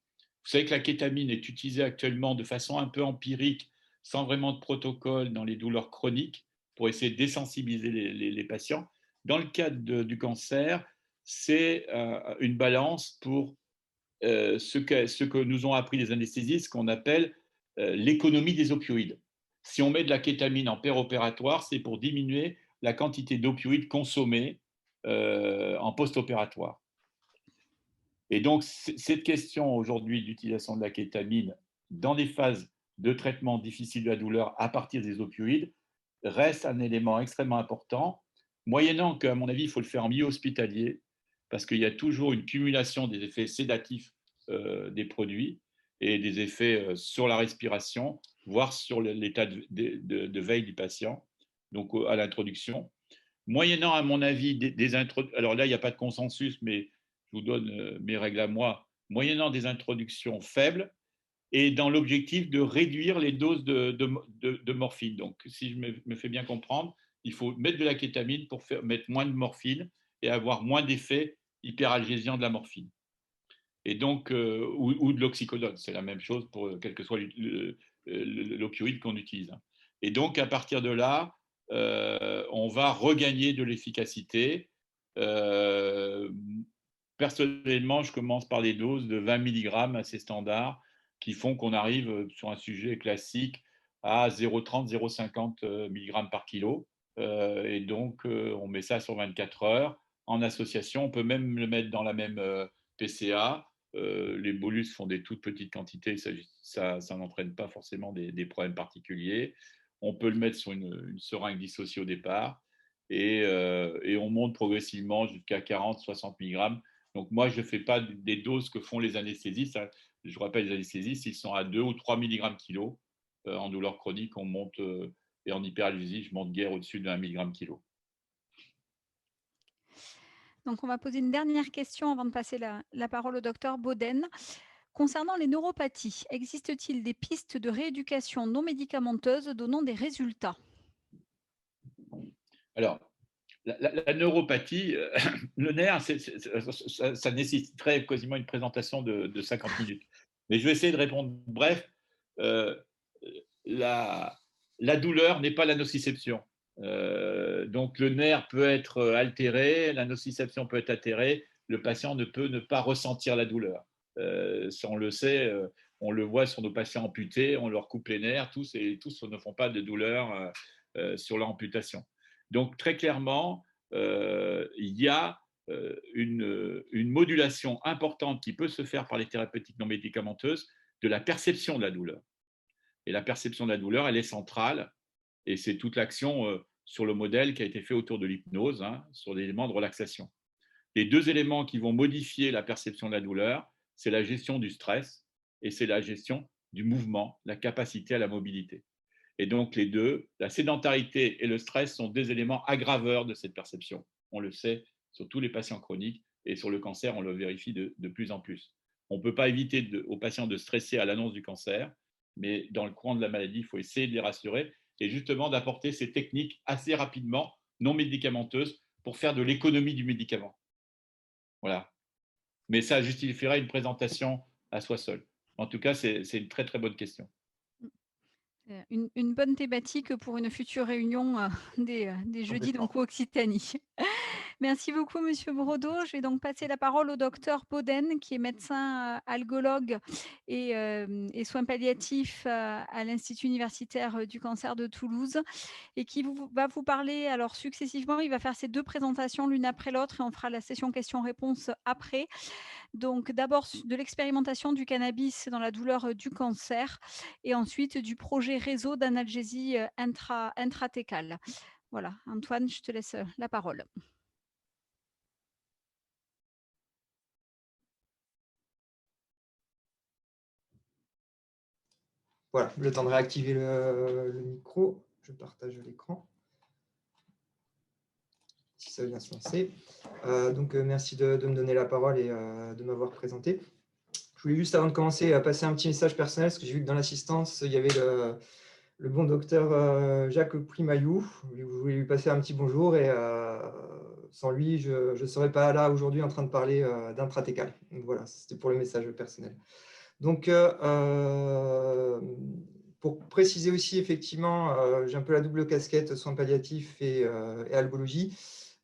Vous savez que la kétamine est utilisée actuellement de façon un peu empirique, sans vraiment de protocole dans les douleurs chroniques, pour essayer de désensibiliser les patients. Dans le cadre du cancer, c'est une balance pour ce que nous ont appris les anesthésistes, ce qu'on appelle l'économie des opioïdes. Si on met de la kétamine en péropératoire, c'est pour diminuer la quantité d'opioïdes consommés en post-opératoire. Et donc, cette question aujourd'hui d'utilisation de la kétamine dans des phases de traitement difficile de la douleur à partir des opioïdes reste un élément extrêmement important, moyennant qu'à mon avis, il faut le faire en milieu hospitalier, parce qu'il y a toujours une cumulation des effets sédatifs des produits et des effets sur la respiration, voire sur l'état de veille du patient, donc à l'introduction. Moyennant, à mon avis, alors là, il n'y a pas de consensus, mais je vous donne mes règles à moi, moyennant des introductions faibles et dans l'objectif de réduire les doses de morphine. Donc, si je me fais bien comprendre, il faut mettre de la kétamine pour mettre moins de morphine et avoir moins d'effets hyperalgésiants de la morphine. Et donc, ou de l'oxycodone, c'est la même chose pour quel que soit l'opioïde qu'on utilise. Et donc, à partir de là, on va regagner de l'efficacité. Euh, Personnellement, je commence par des doses de 20 mg assez standards qui font qu'on arrive sur un sujet classique à 0,30, 0,50 mg par kilo. Et donc, on met ça sur 24 heures en association. On peut même le mettre dans la même PCA. Les bolus font des toutes petites quantités, ça n'entraîne pas forcément des problèmes particuliers. On peut le mettre sur une seringue dissociée au départ et on monte progressivement jusqu'à 40-60 mg. Donc moi, je ne fais pas des doses que font les anesthésistes. Je rappelle, les anesthésistes, s'ils sont à 2 ou 3 mg kilo, en douleur chronique, on monte, et en hyperalgésie, je monte guère au-dessus de 1 mg kilo. Donc, on va poser une dernière question avant de passer la parole au docteur Boden. Concernant les neuropathies, existe-t-il des pistes de rééducation non médicamenteuses donnant des résultats? Alors, la neuropathie, le nerf, ça nécessiterait quasiment une présentation de 50 minutes. Mais je vais essayer de répondre bref. Euh, la, la douleur n'est pas la nociception. Donc le nerf peut être altéré, la nociception peut être altérée, le patient ne peut ne pas ressentir la douleur. Ça, on le sait, on le voit sur nos patients amputés, on leur coupe les nerfs, tous ne font pas de douleur sur l'amputation. Donc très clairement, il y a une modulation importante qui peut se faire par les thérapeutiques non médicamenteuses de la perception de la douleur. Et la perception de la douleur, elle est centrale, et c'est toute l'action sur le modèle qui a été fait autour de l'hypnose, hein, sur les éléments de relaxation. Les deux éléments qui vont modifier la perception de la douleur, c'est la gestion du stress et c'est la gestion du mouvement, la capacité à la mobilité. Et donc les deux, la sédentarité et le stress, sont des éléments aggraveurs de cette perception. On le sait sur tous les patients chroniques, et sur le cancer, on le vérifie de plus en plus. On ne peut pas éviter aux patients de stresser à l'annonce du cancer, mais dans le courant de la maladie, il faut essayer de les rassurer et justement d'apporter ces techniques assez rapidement, non médicamenteuses, pour faire de l'économie du médicament. Voilà. Mais ça justifierait une présentation à soi seul. En tout cas, c'est une très très bonne question. Une bonne thématique pour une future réunion des jeudis Complètement. donc Occitanie. Merci beaucoup, Monsieur Brodeau. Je vais donc passer la parole au docteur Boden, qui est médecin algologue et soins palliatifs à l'Institut universitaire du cancer de Toulouse, et qui va vous parler alors successivement. Il va faire ces deux présentations l'une après l'autre et on fera la session questions-réponses après. Donc d'abord de l'expérimentation du cannabis dans la douleur du cancer et ensuite du projet réseau d'analgésie intratécale. Voilà, Antoine, je te laisse la parole. Voilà, le temps de réactiver le micro. Je partage l'écran. Si ça vient se lancer. Donc, merci de me donner la parole et de m'avoir présenté. Je voulais juste, avant de commencer, passer un petit message personnel, parce que j'ai vu que dans l'assistance, il y avait le bon docteur Jacques Primayou. Je voulais lui passer un petit bonjour, et sans lui, je ne serais pas là aujourd'hui en train de parler d'intratécal. Donc voilà, c'était pour le message personnel. Donc, pour préciser aussi, effectivement, j'ai un peu la double casquette soins palliatifs et algologie.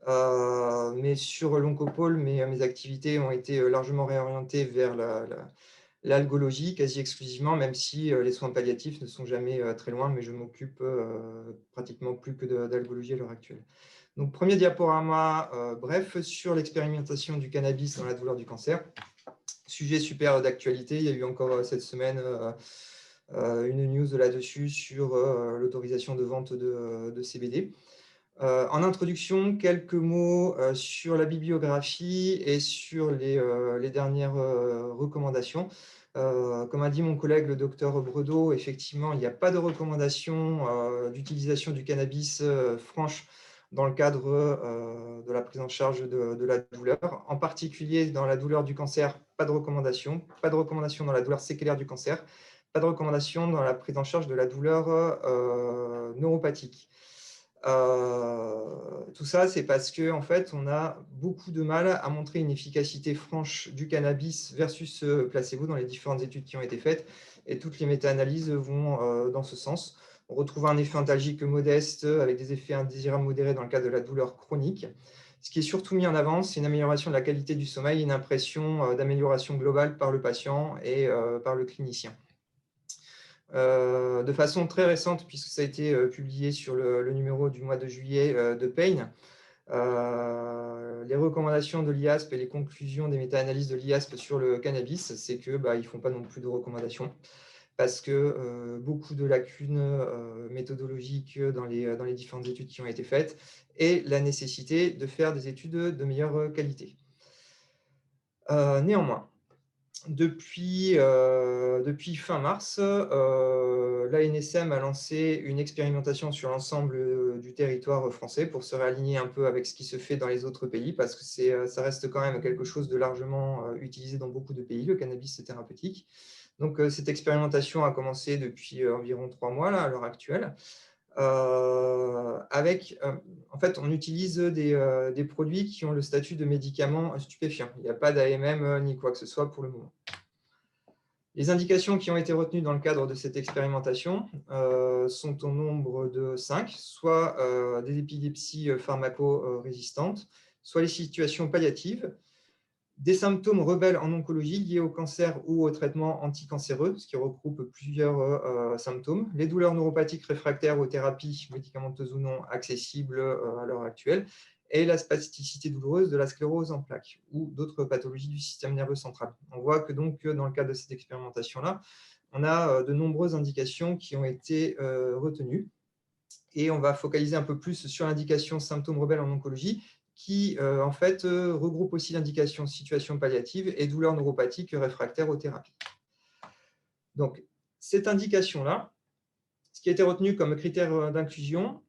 Mais sur l'oncopole, mes activités ont été largement réorientées vers l'algologie, quasi exclusivement, même si les soins palliatifs ne sont jamais très loin, mais je m'occupe pratiquement plus que d'algologie à l'heure actuelle. Donc, premier diaporama, bref, sur l'expérimentation du cannabis dans la douleur du cancer. Sujet super d'actualité. Il y a eu encore cette semaine une news là-dessus sur l'autorisation de vente de CBD. En introduction, quelques mots sur la bibliographie et sur les dernières recommandations. Comme a dit mon collègue le docteur Bredeau, effectivement, il n'y a pas de recommandation d'utilisation du cannabis franche dans le cadre de la prise en charge de la douleur. En particulier, dans la douleur du cancer, pas de recommandation. Pas de recommandation dans la douleur séquelaire du cancer. Pas de recommandation dans la prise en charge de la douleur neuropathique. Tout ça, c'est parce que en fait, on a beaucoup de mal à montrer une efficacité franche du cannabis versus placebo dans les différentes études qui ont été faites, et toutes les méta-analyses vont dans ce sens. On retrouve un effet antalgique modeste avec des effets indésirables modérés dans le cas de la douleur chronique. Ce qui est surtout mis en avant, c'est une amélioration de la qualité du sommeil, une impression d'amélioration globale par le patient et par le clinicien. De façon très récente, puisque ça a été publié sur le numéro du mois de juillet de Pain, les recommandations de l'IASP et les conclusions des méta-analyses de l'IASP sur le cannabis, c'est qu'ils ne font pas non plus de recommandations, parce que beaucoup de lacunes méthodologiques dans les différentes études qui ont été faites, et la nécessité de faire des études de meilleure qualité. Néanmoins, depuis fin mars, l'ANSM a lancé une expérimentation sur l'ensemble du territoire français pour se réaligner un peu avec ce qui se fait dans les autres pays, parce que ça reste quand même quelque chose de largement utilisé dans beaucoup de pays, le cannabis thérapeutique. Donc, cette expérimentation a commencé depuis environ 3 mois là, à l'heure actuelle. En fait, on utilise des produits qui ont le statut de médicaments stupéfiants. Il n'y a pas d'AMM ni quoi que ce soit pour le moment. Les indications qui ont été retenues dans le cadre de cette expérimentation sont au nombre de 5, soit des épilepsies pharmacorésistantes, soit les situations palliatives, des symptômes rebelles en oncologie liés au cancer ou au traitement anticancéreux, ce qui regroupe plusieurs symptômes, les douleurs neuropathiques réfractaires aux thérapies médicamenteuses ou non accessibles à l'heure actuelle, et la spasticité douloureuse de la sclérose en plaques ou d'autres pathologies du système nerveux central. On voit que donc, dans le cadre de cette expérimentation-là, on a de nombreuses indications qui ont été retenues. Et on va focaliser un peu plus sur l'indication symptômes rebelles en oncologie, qui en fait regroupe aussi l'indication situation palliative et douleurs neuropathiques réfractaires aux thérapies. Donc, cette indication-là, ce qui a été retenu comme critère d'inclusion,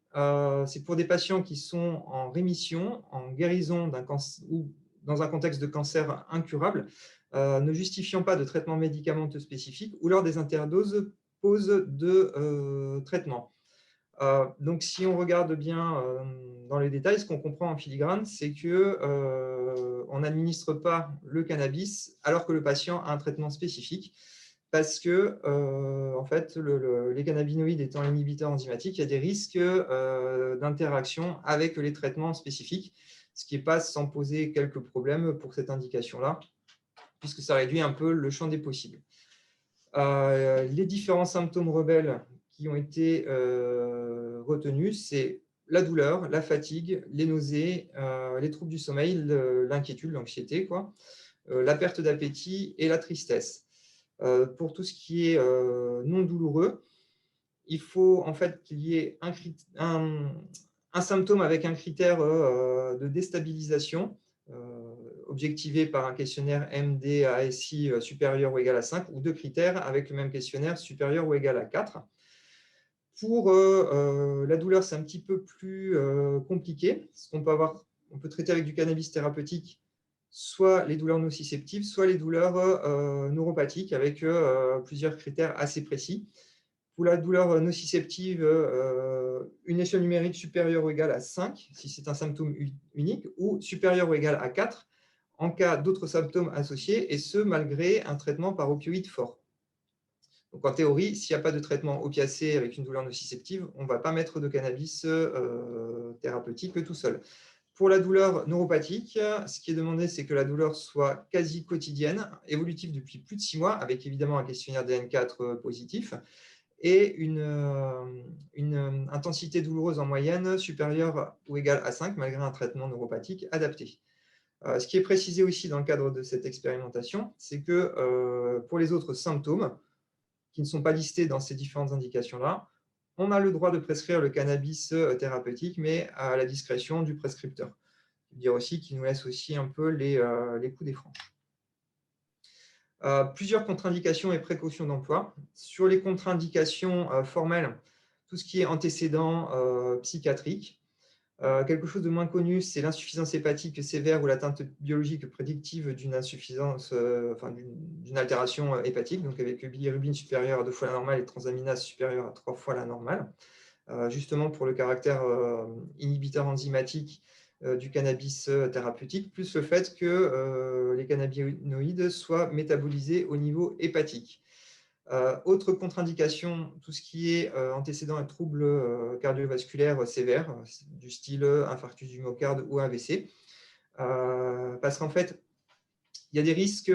c'est pour des patients qui sont en rémission, en guérison d'un cancer ou dans un contexte de cancer incurable, ne justifiant pas de traitement médicamenteux spécifique ou lors des interdoses pause de traitement. Donc, si on regarde bien dans les détails, ce qu'on comprend en filigrane, c'est qu'on n'administre pas le cannabis alors que le patient a un traitement spécifique, parce que, en fait, les cannabinoïdes étant inhibiteurs enzymatiques, il y a des risques d'interaction avec les traitements spécifiques, ce qui n'est pas sans poser quelques problèmes pour cette indication-là, puisque ça réduit un peu le champ des possibles. Les différents symptômes rebelles qui ont été retenus, c'est la douleur, la fatigue, les nausées, les troubles du sommeil, l'inquiétude, l'anxiété, la perte d'appétit et la tristesse. Pour tout ce qui est non douloureux, il faut en fait qu'il y ait un symptôme avec un critère de déstabilisation objectivé par un questionnaire MD-ASI supérieur ou égal à 5, ou deux critères avec le même questionnaire supérieur ou égal à 4. Pour la douleur, c'est un petit peu plus compliqué, parce qu'on peut traiter avec du cannabis thérapeutique soit les douleurs nociceptives, soit les douleurs neuropathiques, avec plusieurs critères assez précis. Pour la douleur nociceptive, une échelle numérique supérieure ou égale à 5, si c'est un symptôme unique, ou supérieure ou égale à 4, en cas d'autres symptômes associés, et ce, malgré un traitement par opioïde fort. Donc, en théorie, s'il n'y a pas de traitement opiacé avec une douleur nociceptive, on ne va pas mettre de cannabis thérapeutique tout seul. Pour la douleur neuropathique, ce qui est demandé, c'est que la douleur soit quasi quotidienne, évolutive depuis plus de 6 mois, avec évidemment un questionnaire DN4 positif, et une intensité douloureuse en moyenne supérieure ou égale à 5, malgré un traitement neuropathique adapté. Ce qui est précisé aussi dans le cadre de cette expérimentation, c'est que pour les autres symptômes, qui ne sont pas listés dans ces différentes indications-là, on a le droit de prescrire le cannabis thérapeutique, mais à la discrétion du prescripteur. Je veux dire aussi qu'il nous laisse aussi un peu les coups des franches. Plusieurs contre-indications et précautions d'emploi. Sur les contre-indications formelles, tout ce qui est antécédent psychiatrique. Quelque chose de moins connu, c'est l'insuffisance hépatique sévère ou l'atteinte biologique prédictive d'une insuffisance, d'une altération hépatique, donc avec bilirubine supérieure à 2 fois la normale et transaminase supérieure à 3 fois la normale, justement pour le caractère inhibiteur enzymatique du cannabis thérapeutique, plus le fait que les cannabinoïdes soient métabolisés au niveau hépatique. Autre contre-indication, tout ce qui est antécédent et troubles cardiovasculaires sévères, du style infarctus du myocarde ou AVC, parce qu'en fait, il y a des risques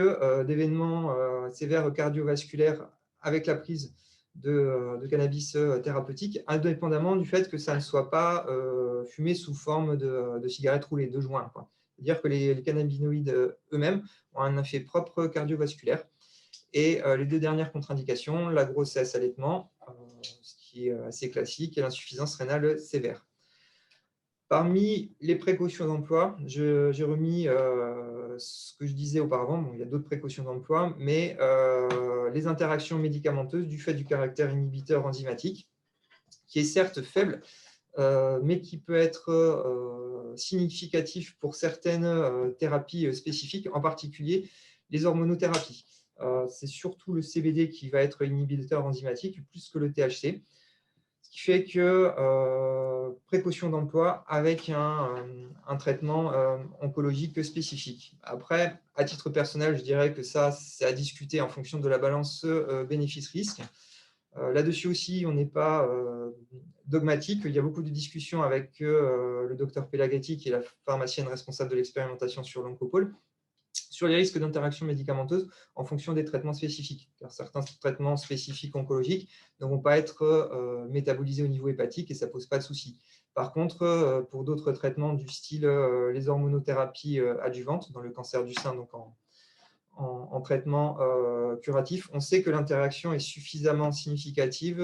d'événements sévères cardiovasculaires avec la prise de cannabis thérapeutique, indépendamment du fait que ça ne soit pas fumé sous forme de cigarette roulée, de joint. C'est-à-dire que les cannabinoïdes eux-mêmes ont un effet propre cardiovasculaire. Et les deux dernières contre-indications, la grossesse, allaitement, ce qui est assez classique, et l'insuffisance rénale sévère. Parmi les précautions d'emploi, j'ai remis ce que je disais auparavant, bon, il y a d'autres précautions d'emploi, mais les interactions médicamenteuses du fait du caractère inhibiteur enzymatique, qui est certes faible, mais qui peut être significatif pour certaines thérapies spécifiques, en particulier les hormonothérapies. C'est surtout le CBD qui va être inhibiteur enzymatique plus que le THC, ce qui fait que précaution d'emploi avec un traitement oncologique spécifique. Après, à titre personnel, je dirais que ça, c'est à discuter en fonction de la balance bénéfice-risque. Là-dessus aussi, on n'est pas dogmatique. Il y a beaucoup de discussions avec le docteur Pelagati, qui est la pharmacienne responsable de l'expérimentation sur l'oncopole, sur les risques d'interaction médicamenteuse en fonction des traitements spécifiques. Car certains traitements spécifiques oncologiques ne vont pas être métabolisés au niveau hépatique et ça ne pose pas de souci. Par contre, pour d'autres traitements du style les hormonothérapies adjuvantes, dans le cancer du sein, donc en traitement curatif, on sait que l'interaction est suffisamment significative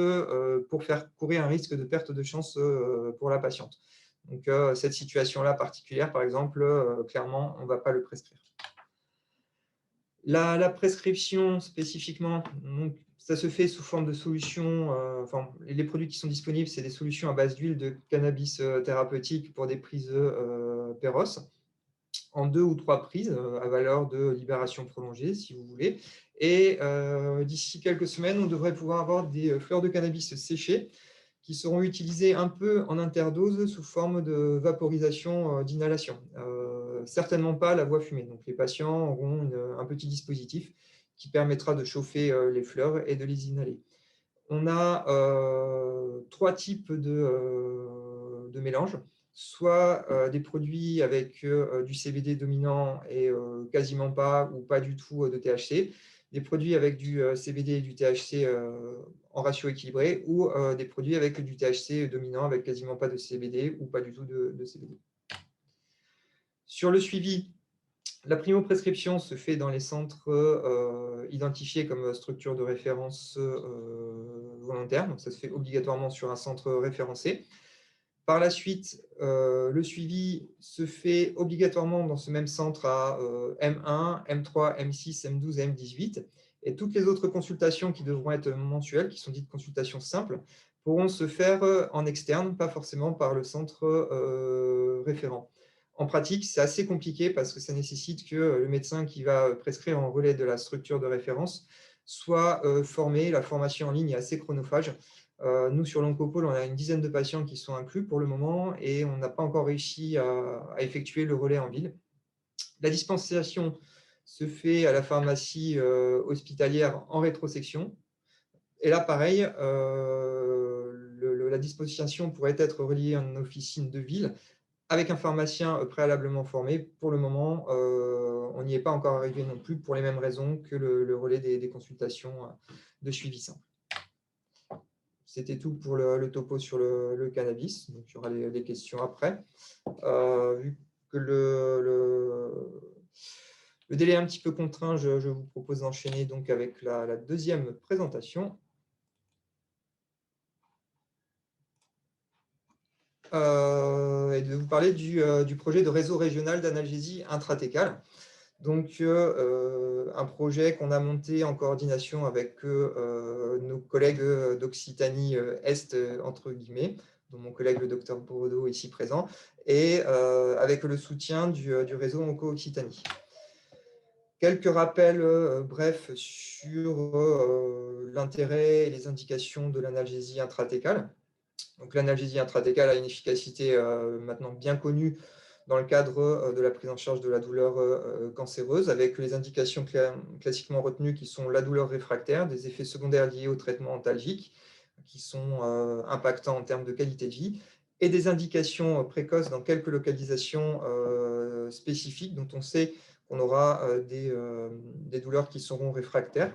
pour faire courir un risque de perte de chance pour la patiente. Donc, cette situation-là particulière, par exemple, clairement, on ne va pas le prescrire. La prescription spécifiquement, donc, ça se fait sous forme de solutions. Enfin, les produits qui sont disponibles, c'est des solutions à base d'huile de cannabis thérapeutique pour des prises Péros, en 2 ou 3 prises à valeur de libération prolongée, si vous voulez. Et d'ici quelques semaines, on devrait pouvoir avoir des fleurs de cannabis séchées qui seront utilisées un peu en interdose sous forme de vaporisation d'inhalation. Certainement pas la voie fumée. Donc, les patients auront un petit dispositif qui permettra de chauffer les fleurs et de les inhaler. On a 3 types de mélanges, soit des produits avec du CBD dominant et quasiment pas ou pas du tout de THC, des produits avec du CBD et du THC en ratio équilibré, ou des produits avec du THC dominant avec quasiment pas de CBD ou pas du tout de CBD. Sur le suivi, la primo-prescription se fait dans les centres identifiés comme structure de référence volontaire, donc ça se fait obligatoirement sur un centre référencé. Par la suite, le suivi se fait obligatoirement dans ce même centre à M1, M3, M6, M12 et M18. Et toutes les autres consultations qui devront être mensuelles, qui sont dites consultations simples, pourront se faire en externe, pas forcément par le centre référent. En pratique, c'est assez compliqué parce que ça nécessite que le médecin qui va prescrire en relais de la structure de référence soit formé. La formation en ligne est assez chronophage. Nous, sur l'Oncopole, on a une dizaine de patients qui sont inclus pour le moment et on n'a pas encore réussi à effectuer le relais en ville. La dispensation se fait à la pharmacie hospitalière en rétrosection. Et là, pareil, la dispensation pourrait être reliée à une officine de ville avec un pharmacien préalablement formé. Pour le moment, on n'y est pas encore arrivé non plus pour les mêmes raisons que le relais des consultations de suivi simple. C'était tout pour le topo sur le cannabis. Donc, il y aura les questions après. Vu que le délai est un petit peu contraint, je vous propose d'enchaîner donc avec la deuxième présentation. Et de vous parler du projet de réseau régional d'analgésie intratécale. Donc, un projet qu'on a monté en coordination avec nos collègues d'Occitanie Est, entre guillemets, dont mon collègue le docteur Bourdeau ici présent, et avec le soutien du réseau Onco-Occitanie. Quelques rappels brefs sur l'intérêt et les indications de l'analgésie intratécale. Donc, l'analgésie intratécale a une efficacité maintenant bien connue dans le cadre de la prise en charge de la douleur cancéreuse, avec les indications classiquement retenues qui sont la douleur réfractaire, des effets secondaires liés au traitement antalgique, qui sont impactants en termes de qualité de vie, et des indications précoces dans quelques localisations spécifiques dont on sait qu'on aura des douleurs qui seront réfractaires.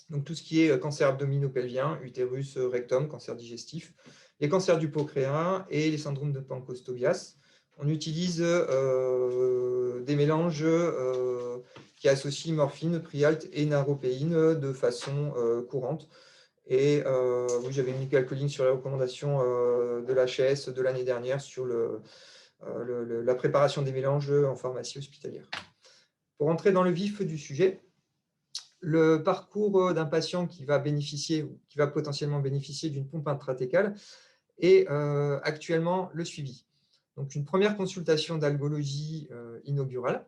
Donc, tout ce qui est cancer abdominopelvien, utérus, rectum, cancer digestif, les cancers du pancréas et les syndromes de Pancoast-Tobias. On utilise des mélanges qui associent morphine, prialt et naropéine de façon courante. Et oui, j'avais mis quelques lignes sur les recommandations de l'HAS de l'année dernière sur la préparation des mélanges en pharmacie hospitalière. Pour entrer dans le vif du sujet, le parcours d'un patient qui va bénéficier ou qui va potentiellement bénéficier d'une pompe intrathecale est actuellement le suivi. Donc, une première consultation d'algologie inaugurale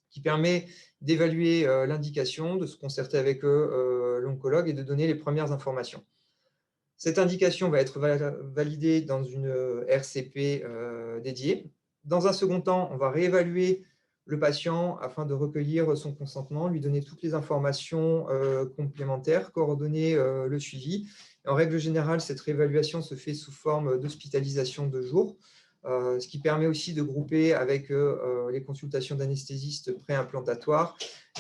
qui permet d'évaluer l'indication, de se concerter avec l'oncologue et de donner les premières informations. Cette indication va être validée dans une RCP dédiée. Dans un second temps, on va réévaluer le patient afin de recueillir son consentement, lui donner toutes les informations complémentaires, coordonner le suivi. Et en règle générale, cette réévaluation se fait sous forme d'hospitalisation de jour, ce qui permet aussi de grouper avec les consultations d'anesthésistes préimplantatoires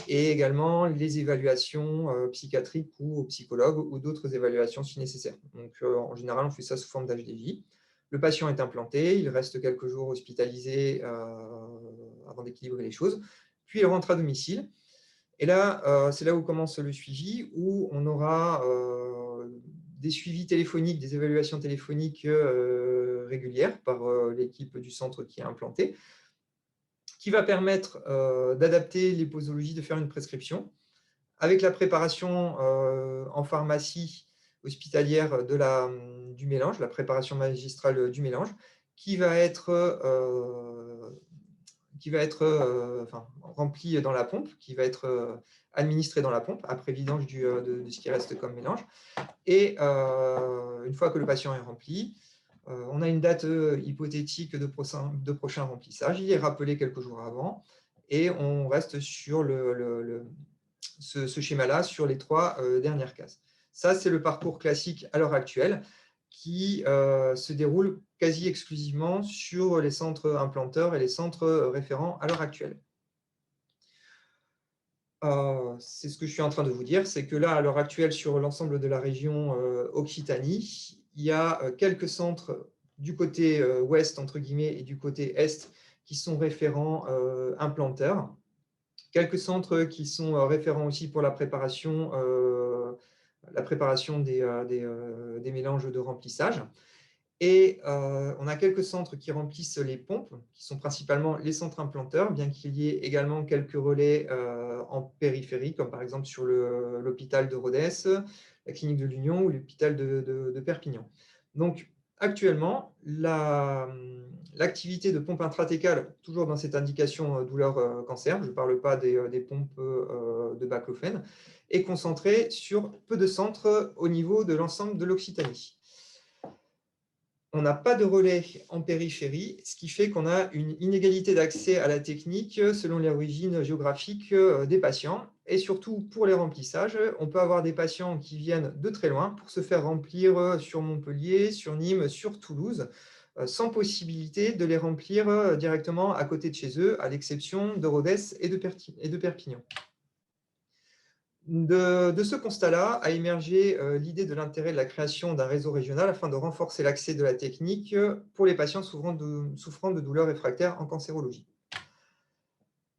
et également les évaluations psychiatriques ou au psychologue ou d'autres évaluations si nécessaire. Donc, en général, on fait ça sous forme d'HDJ. Le patient est implanté, il reste quelques jours hospitalisé avant d'équilibrer les choses, puis il rentre à domicile. Et là, c'est là où commence le suivi, où on aura des suivis téléphoniques, des évaluations téléphoniques régulières par l'équipe du centre qui est implanté, qui va permettre d'adapter les posologies, de faire une prescription, avec la préparation en pharmacie hospitalière du mélange, la préparation magistrale du mélange, qui va être rempli dans la pompe, qui va être administré dans la pompe, après vidange de ce qui reste comme mélange. Et une fois que le patient est rempli, on a une date hypothétique de prochain remplissage. Il est rappelé quelques jours avant et on reste sur ce schéma-là sur les 3 dernières cases. Ça, c'est le parcours classique à l'heure actuelle qui se déroule quasi exclusivement sur les centres implanteurs et les centres référents à l'heure actuelle. C'est ce que je suis en train de vous dire, c'est que là, à l'heure actuelle, sur l'ensemble de la région Occitanie, il y a quelques centres du côté ouest, entre guillemets, et du côté est, qui sont référents implanteurs. Quelques centres qui sont référents aussi pour la préparation des mélanges de remplissage. Et on a quelques centres qui remplissent les pompes, qui sont principalement les centres implanteurs, bien qu'il y ait également quelques relais en périphérie, comme par exemple sur l'hôpital de Rodez, la clinique de l'Union ou l'hôpital de Perpignan. Donc, actuellement, l'activité de pompe intrathecale, toujours dans cette indication douleur cancer, je ne parle pas des pompes de baclofène, est concentrée sur peu de centres au niveau de l'ensemble de l'Occitanie. On n'a pas de relais en périphérie, ce qui fait qu'on a une inégalité d'accès à la technique selon l'origine géographique des patients. Et surtout, pour les remplissages, on peut avoir des patients qui viennent de très loin pour se faire remplir sur Montpellier, sur Nîmes, sur Toulouse, sans possibilité de les remplir directement à côté de chez eux, à l'exception de Rodez et de Perpignan. De ce constat-là a émergé l'idée de l'intérêt de la création d'un réseau régional afin de renforcer l'accès de la technique pour les patients souffrant de douleurs réfractaires en cancérologie.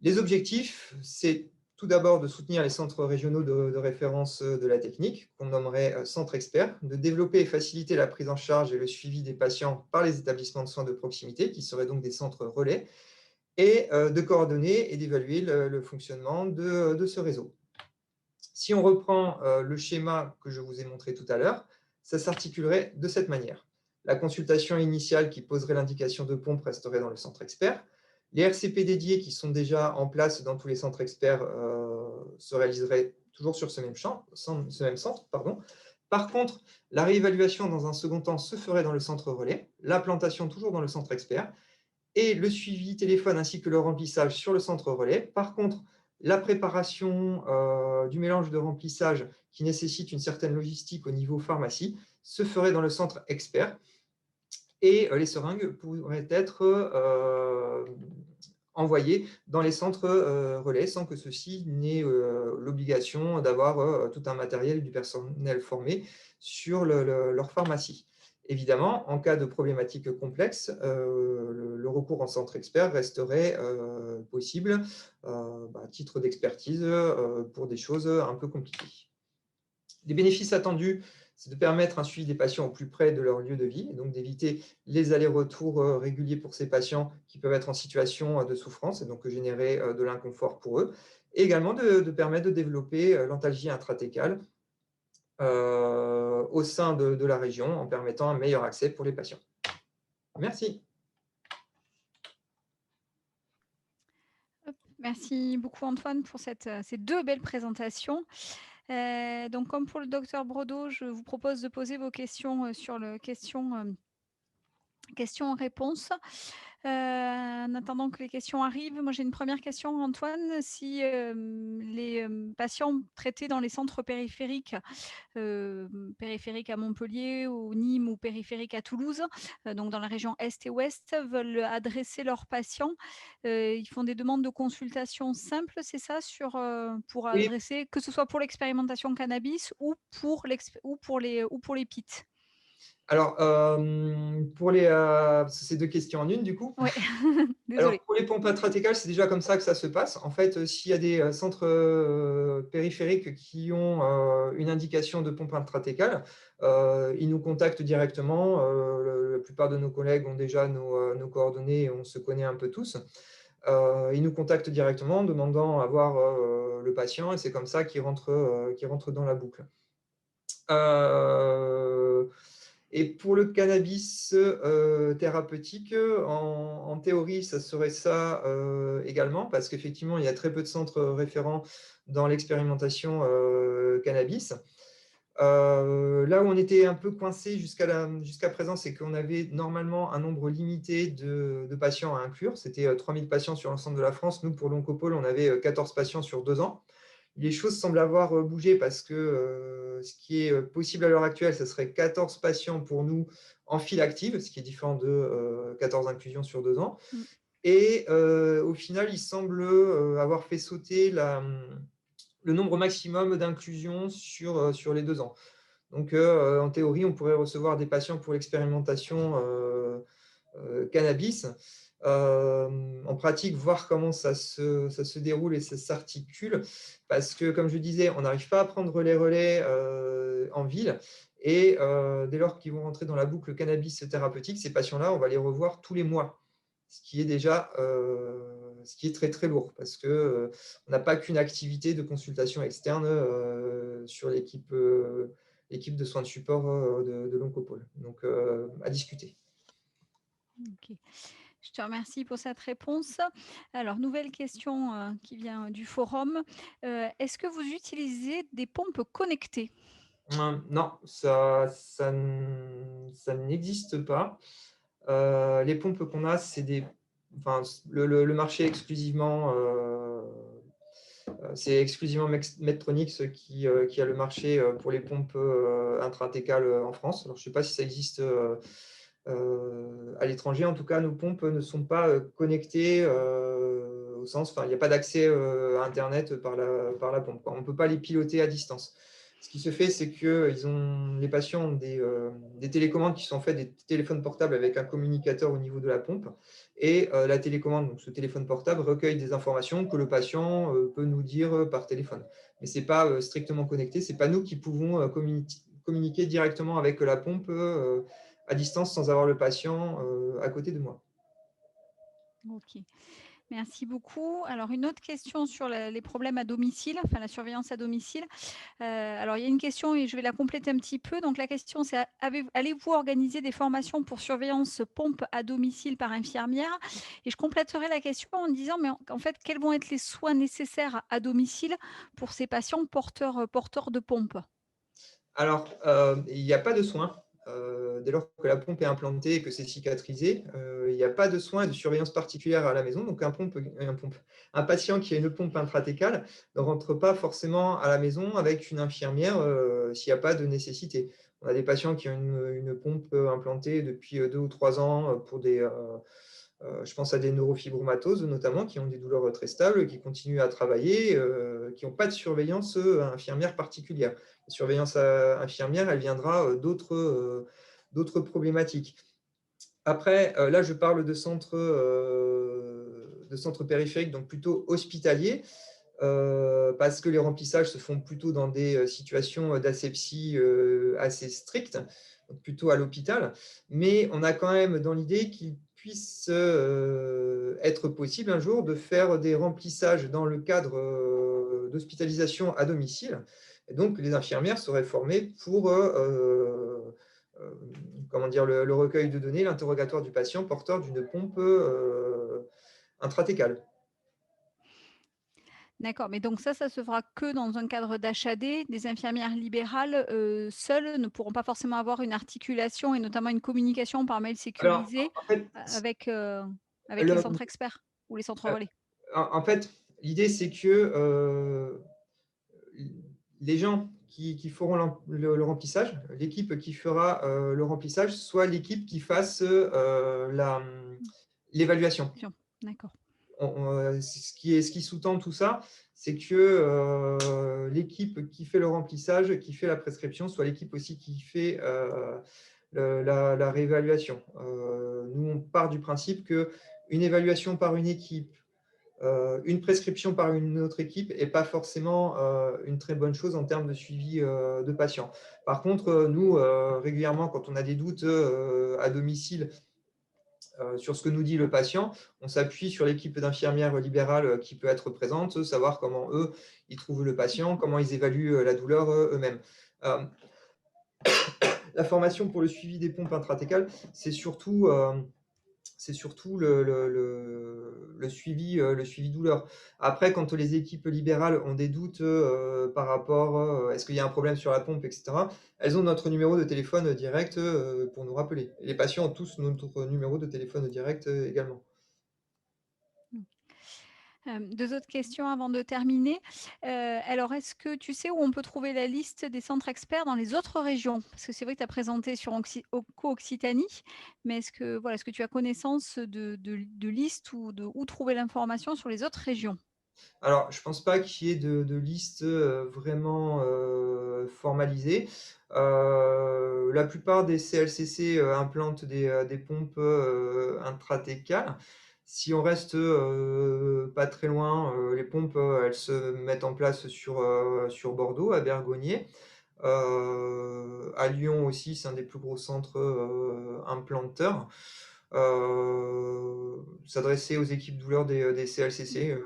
Les objectifs, c'est tout d'abord de soutenir les centres régionaux de référence de la technique, qu'on nommerait centres experts, de développer et faciliter la prise en charge et le suivi des patients par les établissements de soins de proximité, qui seraient donc des centres relais, et de coordonner et d'évaluer le fonctionnement de ce réseau. Si on reprend le schéma que je vous ai montré tout à l'heure, ça s'articulerait de cette manière. La consultation initiale qui poserait l'indication de pompe resterait dans le centre expert. Les RCP dédiés qui sont déjà en place dans tous les centres experts se réaliseraient toujours sur ce même centre. Par contre, la réévaluation dans un second temps se ferait dans le centre relais, l'implantation toujours dans le centre expert, et le suivi téléphone ainsi que le remplissage sur le centre relais. Par contre, la préparation du mélange de remplissage qui nécessite une certaine logistique au niveau pharmacie se ferait dans le centre expert et les seringues pourraient être envoyées dans les centres relais sans que ceux-ci n'aient l'obligation d'avoir tout un matériel du personnel formé sur leur pharmacie. Évidemment, en cas de problématiques complexes, le recours en centre expert resterait possible à titre d'expertise pour des choses un peu compliquées. Les bénéfices attendus c'est de permettre un suivi des patients au plus près de leur lieu de vie, et donc d'éviter les allers-retours réguliers pour ces patients qui peuvent être en situation de souffrance et donc générer de l'inconfort pour eux. Et également de permettre de développer l'antalgie intrathécale au sein de la région en permettant un meilleur accès pour les patients. Merci. Merci beaucoup Antoine pour ces 2 belles présentations. Donc comme pour le docteur Brodeau, je vous propose de poser vos questions, sur le questions-réponses. En attendant que les questions arrivent, moi j'ai une première question Antoine. Si, les, patients traités dans les centres périphériques, périphériques à Montpellier ou Nîmes ou périphériques à Toulouse, donc dans la région Est et Ouest, veulent adresser leurs patients, ils font des demandes de consultation simples, c'est ça? Pour Oui, adresser que ce soit pour l'expérimentation cannabis ou pour les PIT? alors c'est deux questions en une du coup. Ouais, Alors, désolée. pour les pompes intrathécales, c'est déjà comme ça que ça se passe. En fait, s'il y a des centres périphériques qui ont une indication de pompe intrathécale, ils nous contactent directement. La plupart de nos collègues ont déjà nos coordonnées et on se connaît un peu tous. Ils nous contactent directement en demandant à voir le patient et c'est comme ça qu'ils rentrent dans la boucle. Euh, et pour le cannabis thérapeutique, en théorie, ça serait ça également, parce qu'effectivement, il y a très peu de centres référents dans l'expérimentation cannabis. Là où on était un peu coincé jusqu'à présent, c'est qu'on avait normalement un nombre limité de patients à inclure. C'était 3000 patients sur l'ensemble de la France. Nous, pour l'Oncopole, on avait 14 patients sur 2 ans. Les choses semblent avoir bougé parce que ce qui est possible à l'heure actuelle, ce serait 14 patients pour nous en file active, ce qui est différent de 14 inclusions sur 2 ans. Mmh. Et au final, il semble avoir fait sauter le nombre maximum d'inclusions sur les 2 ans. Donc, en théorie, on pourrait recevoir des patients pour l'expérimentation cannabis. En pratique, voir comment ça se déroule et ça s'articule. Parce que, comme je disais, on n'arrive pas à prendre les relais en ville. Et dès lors qu'ils vont rentrer dans la boucle cannabis thérapeutique, ces patients-là, on va les revoir tous les mois. Ce qui est déjà ce qui est très très lourd parce que on n'a pas qu'une activité de consultation externe sur l'équipe de soins de support de l'Oncopole. Donc, à discuter. OK. Je te remercie pour cette réponse. Alors, nouvelle question, qui vient du forum. Est-ce que vous utilisez des pompes connectées? Non, ça n'existe pas. Les pompes qu'on a, enfin, le marché exclusivement, c'est exclusivement Medtronic qui a le marché pour les pompes intrathécales en France. Alors, je ne sais pas si ça existe à l'étranger. En tout cas, nos pompes ne sont pas connectées au sens, enfin, il n'y a pas d'accès à Internet par la pompe, quoi. On ne peut pas les piloter à distance. Ce qui se fait, c'est que les patients ont des télécommandes qui sont en fait des téléphones portables avec un communicateur au niveau de la pompe. Et la télécommande, donc ce téléphone portable, recueille des informations que le patient peut nous dire par téléphone. Mais ce n'est pas strictement connecté. Ce n'est pas nous qui pouvons communiquer directement avec la pompe à distance sans avoir le patient à côté de moi. OK. Merci beaucoup. Alors une autre question sur les problèmes à domicile, enfin la surveillance à domicile. Alors il y a une question et je vais la compléter un petit peu. Donc la question c'est: allez-vous organiser des formations pour surveillance pompe à domicile par infirmière? Et je compléterai la question en disant: mais en fait, quels vont être les soins nécessaires à domicile pour ces patients porteurs de pompe? Alors, il n'y a pas de soins. Dès lors que la pompe est implantée et que c'est cicatrisé, il n'y a pas de soins et de surveillance particulière à la maison. Donc, un patient qui a une pompe intrathécale ne rentre pas forcément à la maison avec une infirmière s'il n'y a pas de nécessité. On a des patients qui ont une pompe implantée depuis 2 ou 3 ans je pense à des neurofibromatoses notamment, qui ont des douleurs très stables, qui continuent à travailler, qui n'ont pas de surveillance infirmière particulière. La surveillance infirmière, elle viendra d'autres problématiques. Après, là, je parle de centres périphériques, donc plutôt hospitaliers. parce que les remplissages se font plutôt dans des situations d'asepsie assez strictes, donc plutôt à l'hôpital. Mais on a quand même dans l'idée qu'il puisse être possible un jour de faire des remplissages dans le cadre d'hospitalisation à domicile. Et donc, les infirmières seraient formées pour euh, comment dire, le recueil de données, l'interrogatoire du patient porteur d'une pompe intratécale. D'accord, mais donc ça se fera que dans un cadre d'HAD. Des infirmières libérales, seules ne pourront pas forcément avoir une articulation et notamment une communication par mail Alors, sécurisée en fait, avec les le, centres experts ou les centres euh, relais? en fait, l'idée, c'est que les gens qui feront le remplissage, l'équipe qui fera le remplissage, soit l'équipe qui fasse Mmh. l'évaluation. D'accord. Ce qui sous-tend tout ça, c'est que l'équipe qui fait le remplissage, qui fait la prescription, soit l'équipe aussi qui fait la réévaluation. Nous, on part du principe qu'une évaluation par une équipe, une prescription par une autre équipe n'est pas forcément une très bonne chose en termes de suivi de patients. Par contre, nous, régulièrement, quand on a des doutes à domicile sur ce que nous dit le patient, on s'appuie sur l'équipe d'infirmières libérales qui peut être présente, savoir comment eux, ils trouvent le patient, comment ils évaluent la douleur eux-mêmes. Euh, la formation pour le suivi des pompes intratécales, c'est surtout le suivi douleur. Après, quand les équipes libérales ont des doutes par rapport est-ce qu'il y a un problème sur la pompe, etc., elles ont notre numéro de téléphone direct pour nous rappeler. Et les patients ont tous notre numéro de téléphone direct également. 2 autres questions avant de terminer. Alors est-ce que tu sais où on peut trouver la liste des centres experts dans les autres régions? Parce que c'est vrai que tu as présenté sur Occitanie, mais est-ce que tu as connaissance de listes ou de où trouver l'information sur les autres régions? Alors, je pense pas qu'il y ait de liste vraiment formalisée. La plupart des CLCC implantent des pompes intratécales. Si on reste pas très loin, les pompes, elles se mettent en place sur Bordeaux, à Bergognier. À Lyon aussi, c'est un des plus gros centres implanteurs. S'adresser aux équipes douleurs des CLCC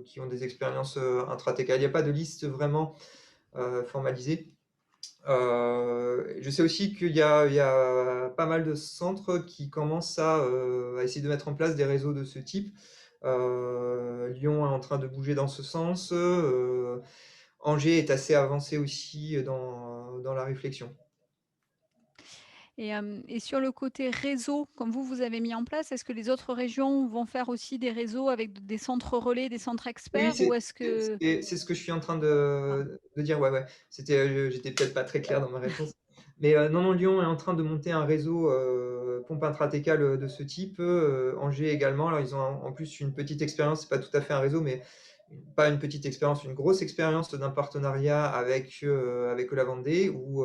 qui ont des expériences intratécales. Il n'y a pas de liste vraiment formalisée. Je sais aussi il y a pas mal de centres qui commencent à essayer de mettre en place des réseaux de ce type. Lyon est en train de bouger dans ce sens. Angers est assez avancé aussi dans la réflexion. Et sur le côté réseau, comme vous avez mis en place, est-ce que les autres régions vont faire aussi des réseaux avec des centres relais, des centres Oui, experts ou est-ce que c'est ce que je suis en train ah, de dire. Ouais, ouais. J'étais peut-être pas très clair dans ma réponse. Mais non, non, Lyon est en train de monter un réseau pompe intratécale de ce type. Angers également. Alors, ils ont en plus une petite expérience. C'est pas tout à fait un réseau, mais pas une petite expérience, une grosse expérience d'un partenariat avec la Vendée où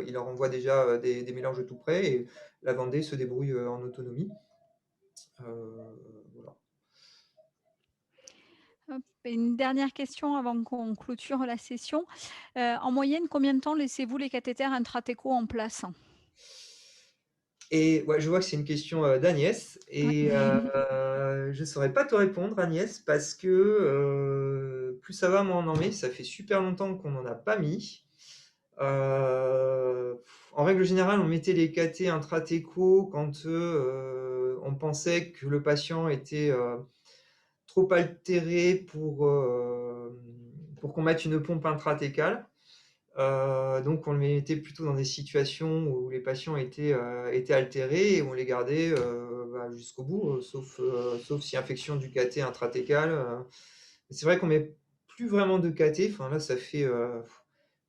ils leur envoient déjà des mélanges tout prêts et la Vendée se débrouille en autonomie. Voilà. hop, et une dernière question avant qu'on clôture la session. En moyenne, combien de temps laissez-vous les cathéters intratécaux en place? Et ouais, je vois que c'est une question d'Agnès Ouais. et je ne saurais pas te répondre, Agnès, parce que plus ça va, moins on en met. Ça fait super longtemps qu'on n'en a pas mis. Euh, En règle générale, on mettait les cathés intratécaux quand on pensait que le patient était trop altéré pour qu'on mette une pompe intratécale. Donc on le mettait plutôt dans des situations où les patients étaient altérés et on les gardait jusqu'au bout, sauf si infection du cathé intratécal. C'est vrai qu'on met plus vraiment de cathé. Enfin là, ça fait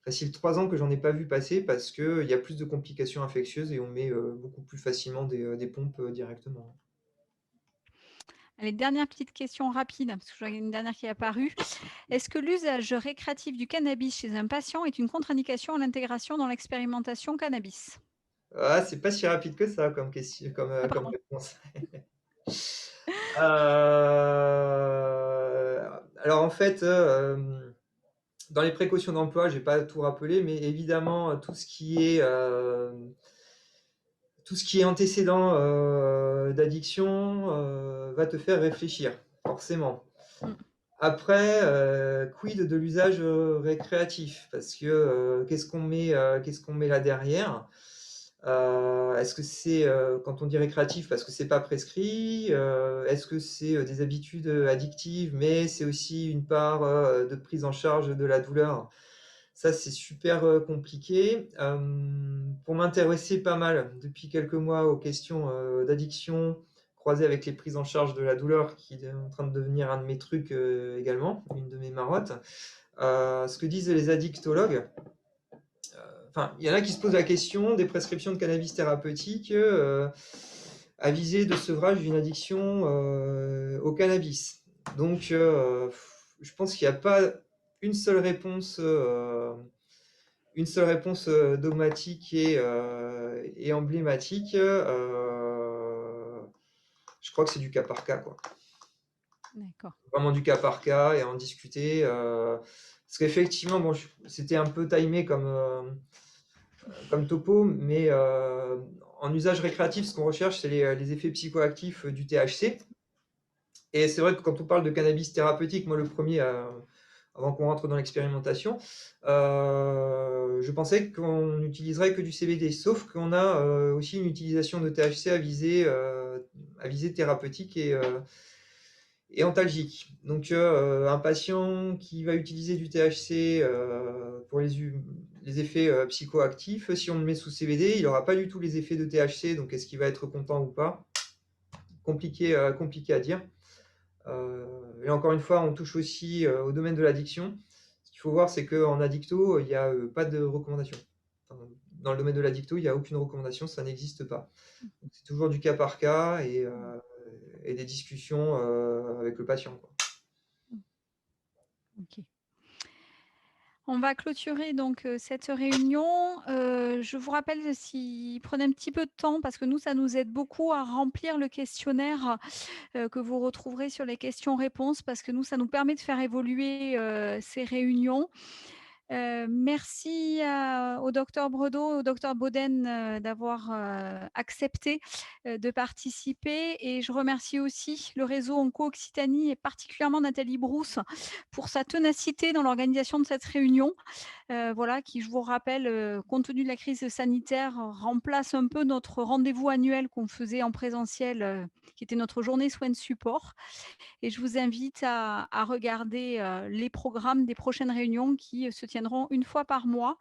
facile 3 ans que j'en ai pas vu passer parce qu'il y a plus de complications infectieuses et on met beaucoup plus facilement des pompes directement. Allez, dernière petite question rapide, parce que je vois qu'il y a une dernière qui est apparue. Est-ce que l'usage récréatif du cannabis chez un patient est une contre-indication à l'intégration dans l'expérimentation cannabis? Ah, c'est pas si rapide que ça comme question, Ah comme pardon. réponse. Alors en fait, dans les précautions d'emploi, je vais pas tout rappeler, mais évidemment, tout ce qui est antécédent, d'addiction, va te faire réfléchir, forcément. Mmh. Après, quid de l'usage, récréatif? Parce que, qu'est-ce qu'on met là derrière? Est-ce que c'est, quand on dit récréatif, parce que c'est pas prescrit? Est-ce que c'est, des habitudes, addictives, mais c'est aussi une part, de prise en charge de la douleur? Ça, c'est super, compliqué. Pour m'intéresser pas mal depuis quelques mois aux questions, d'addiction, croisées avec les prises en charge de la douleur qui est en train de devenir un de mes trucs, également, une de mes marottes. Ce que disent les addictologues, enfin, il y en a qui se posent la question des prescriptions de cannabis thérapeutique, à visée de sevrage d'une addiction, au cannabis. Donc, je pense qu'il y a pas une seule réponse, dogmatique et emblématique. Je crois que c'est du cas par cas, quoi. D'accord. Vraiment du cas par cas et en discuter, parce qu'effectivement, bon, c'était un peu timé comme topo, mais en usage récréatif, ce qu'on recherche, c'est les effets psychoactifs du THC. Et c'est vrai que quand on parle de cannabis thérapeutique, moi le premier, avant qu'on rentre dans l'expérimentation, je pensais qu'on n'utiliserait que du CBD, sauf qu'on a aussi une utilisation de THC à visée thérapeutique et antalgique. Donc un patient qui va utiliser du THC pour les effets psychoactifs, si on le met sous CBD, il n'aura pas du tout les effets de THC, donc est-ce qu'il va être content ou pas? Compliqué à dire. Et encore une fois, on touche aussi au domaine de l'addiction. Ce qu'il faut voir, c'est qu'en addicto, il n'y a pas de recommandation. Enfin, dans le domaine de l'addicto, il n'y a aucune recommandation, ça n'existe pas. Donc, c'est toujours du cas par cas et des discussions avec le patient, quoi. OK. On va clôturer donc cette réunion. Je vous rappelle, si prenez un petit peu de temps parce que nous, ça nous aide beaucoup à remplir le questionnaire, que vous retrouverez sur les questions-réponses parce que nous, ça nous permet de faire évoluer, ces réunions. Merci au docteur Bredeau, au docteur Boden, d'avoir, accepté, de participer et je remercie aussi le réseau Onco-Occitanie et particulièrement Nathalie Brousse pour sa ténacité dans l'organisation de cette réunion. Voilà, qui, je vous rappelle, compte tenu de la crise sanitaire, remplace un peu notre rendez-vous annuel qu'on faisait en présentiel, qui était notre journée soins de support. Et je vous invite à regarder les programmes des prochaines réunions qui se tiendront une fois par mois.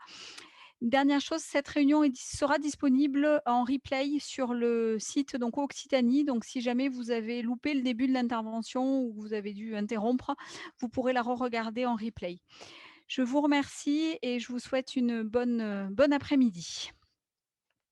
Dernière chose, cette réunion sera disponible en replay sur le site donc Occitanie. Donc, si jamais vous avez loupé le début de l'intervention ou que vous avez dû interrompre, vous pourrez la re-regarder en replay. Je vous remercie et je vous souhaite une bonne après-midi.